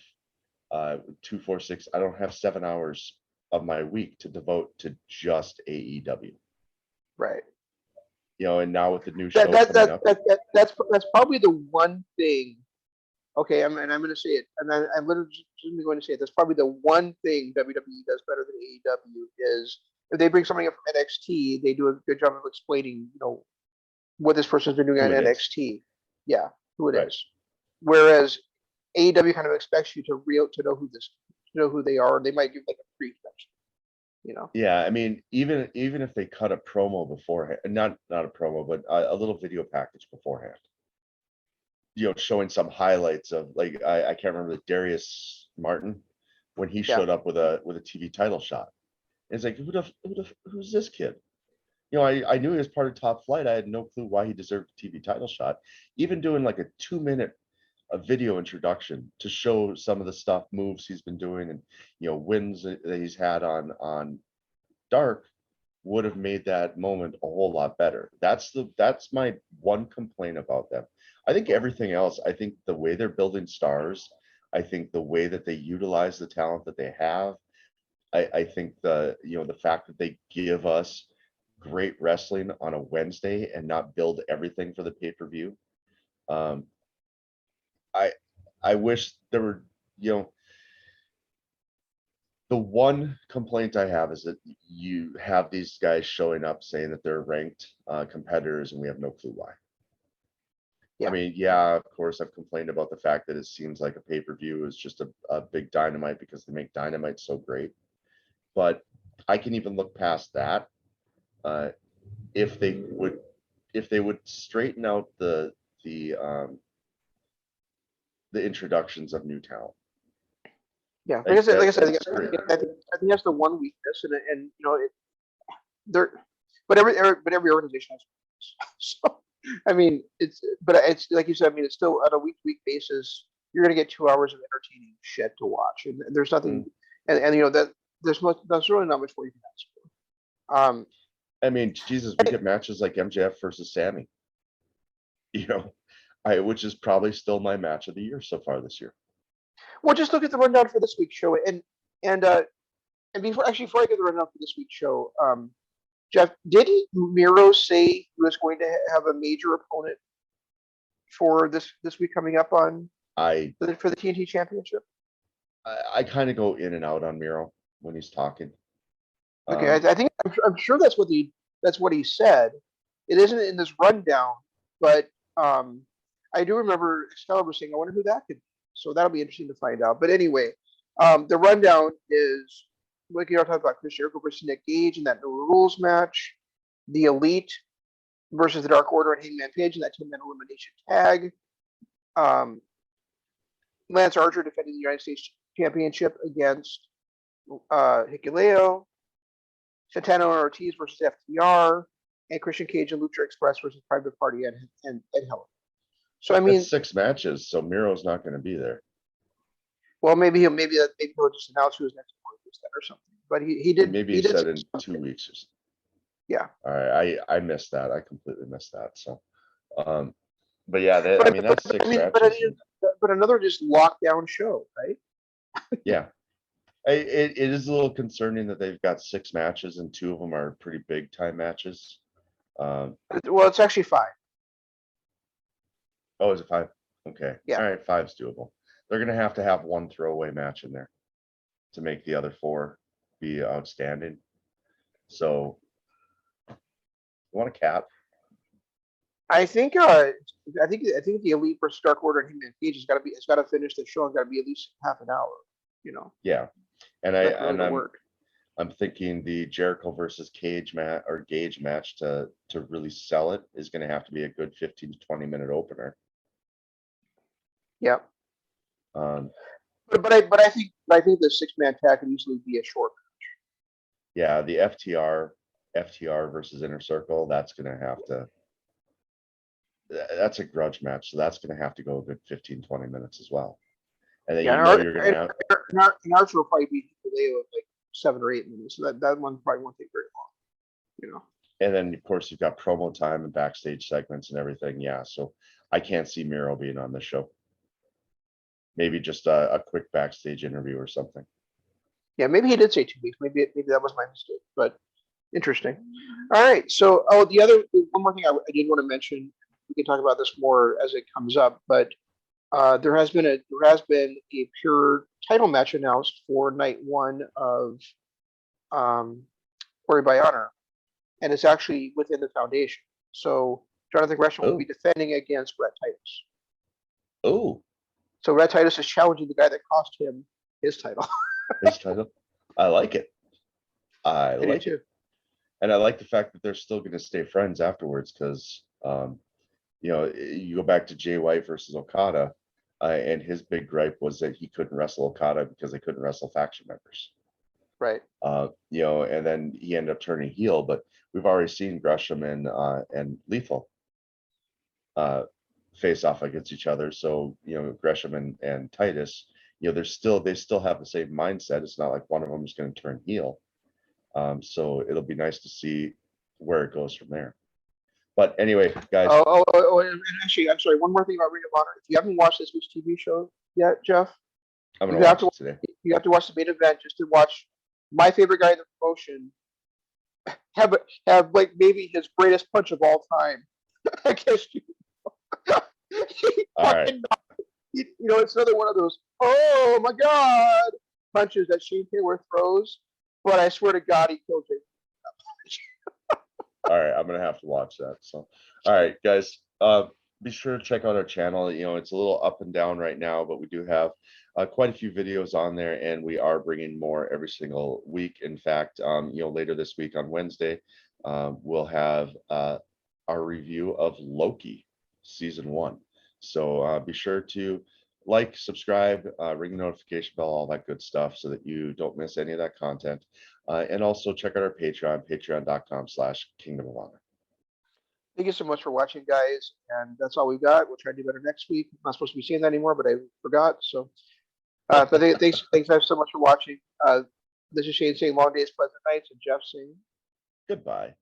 246, I don't have 7 hours of my week to devote to just AEW. Right. And now with the new show coming up. That's probably the one thing. Okay, I'm going to say it, and I'm literally just going to say it. That's probably the one thing WWE does better than AEW is, if they bring somebody up from NXT, they do a good job of explaining, what this person's been doing on NXT. Yeah, who it is. Whereas AEW kind of expects you to know who they are. They might give like a pre-mention. Yeah, even if they cut a promo beforehand, not a promo, but a little video package beforehand. Showing some highlights of, like, I can't remember, Darius Martin, when he showed up with a TV title shot. It's like, who's this kid? I knew he was part of Top Flight. I had no clue why he deserved a TV title shot. Even doing like a 2-minute video introduction to show some of the stuff, moves he's been doing, and wins that he's had on Dark, would have made that moment a whole lot better. That's my one complaint about them. I think everything else, I think the way they're building stars, I think the way that they utilize the talent that they have, I think the fact that they give us great wrestling on a Wednesday and not build everything for the pay-per-view. Um, I wish there were, the one complaint I have is that you have these guys showing up saying that they're ranked competitors and we have no clue why. Yeah. I mean, yeah, of course, I've complained about the fact that it seems like a pay-per-view is just a big Dynamite because they make Dynamite so great. But I can even look past that. If they would straighten out the introductions of new talent. Yeah, like I said, I think that's the one weakness, and but every organization has weaknesses. So I mean, it's like you said. I mean, it's still on a week-to-week basis. You're going to get 2 hours of entertaining shit to watch, and there's nothing, and that's really not much more you can ask for. I mean, Jesus, we get matches like MJF versus Sammy. Which is probably still my match of the year so far this year. Well, just look at the rundown for this week's show, and before I get the rundown for this week's show, Jeff, did Miro say he was going to have a major opponent for this week coming up for the TNT Championship? I kind of go in and out on Miro when he's talking. Okay, I think I'm sure that's what he said. It isn't in this rundown, but I do remember Excalibur saying, "I wonder who that could be." So that'll be interesting to find out. But anyway, the rundown is like talking about Chris Jericho versus Nick Gage in that no rules match, the Elite versus the Dark Order and Hangman Page in that 10-man elimination tag. Lance Archer defending the United States Championship against Hikuleo. Santana and Ortiz versus FTR, and Christian Cage and Lucha Express versus Private Party and Helen. So I mean, that's 6 matches, so Miro's not going to be there. Well, maybe he'll just announce who his next opponent is then or something. But he did. Maybe he said in 2 weeks or something. Yeah. All right, I missed that. I completely missed that. So, but yeah, that's 6 matches. But another just lockdown show, right? Yeah. It is a little concerning that they've got 6 matches and 2 of them are pretty big time matches. Well, it's actually 5. Oh, is it 5? Okay. Yeah. All right, 5's doable. They're going to have one throwaway match in there to make the other 4 be outstanding. So, you want a cap? I think the Elite versus Dark Order and Hangman Page has got to finish the show and got to be at least half an hour. Yeah. And I'm thinking the Jericho versus Gage match to really sell it is going to have to be a good 15 to 20 minute opener. Yeah. But I think the 6-man tag can easily be a short match. Yeah, the FTR versus Inner Circle, that's a grudge match, so that's going to have to go a good 15, 20 minutes as well. And then you're going to have Archer will probably be Leo like 7 or 8 minutes, so that one probably won't take very long. And then of course you've got promo time and backstage segments and everything. Yeah, so I can't see Miro being on the show. Maybe just a quick backstage interview or something. Yeah, maybe he did say 2 weeks. Maybe that was my mistake, but interesting. All right, so one more thing I did want to mention. We can talk about this more as it comes up, but there has been a pure title match announced for night 1 of Glory by Honor, and it's actually within the foundation. So Jonathan Gresham will be defending against Rhett Titus. Oh. So Rhett Titus is challenging the guy that cost him his title. His title. I like it. I like it. And I like the fact that they're still going to stay friends afterwards because, you go back to Jay White versus Okada, and his big gripe was that he couldn't wrestle Okada because they couldn't wrestle faction members. Right. And then he ended up turning heel, but we've already seen Gresham and Lethal face off against each other. So, Gresham and Titus, they still have the same mindset. It's not like one of them is going to turn heel. So it'll be nice to see where it goes from there. But anyway, guys. And actually, I'm sorry. One more thing about Ring of Honor. If you haven't watched this week's TV show yet, Jeff, I'm gonna You have watch to it today. you have to watch the main event just to watch my favorite guy in the promotion have like maybe his greatest punch of all time against you. He All right. fucking, it's another one of those, oh my God, punches that Shane Taylor throws. But I swear to God, he killed Jake. All right, I'm gonna have to watch that. So, all right, guys, be sure to check out our channel. It's a little up and down right now, but we do have quite a few videos on there, and we are bringing more every single week. In fact, later this week on Wednesday, we'll have our review of Loki season 1. So be sure to like, subscribe, ring the notification bell, all that good stuff, so that you don't miss any of that content. And also check out our Patreon, patreon.com/Kingdom of Honor. Thank you so much for watching, guys. And that's all we've got. We'll try to do better next week. I'm not supposed to be saying that anymore, but I forgot. So, but thanks guys so much for watching. This is Shane saying long days, pleasant nights, and Jeff saying goodbye.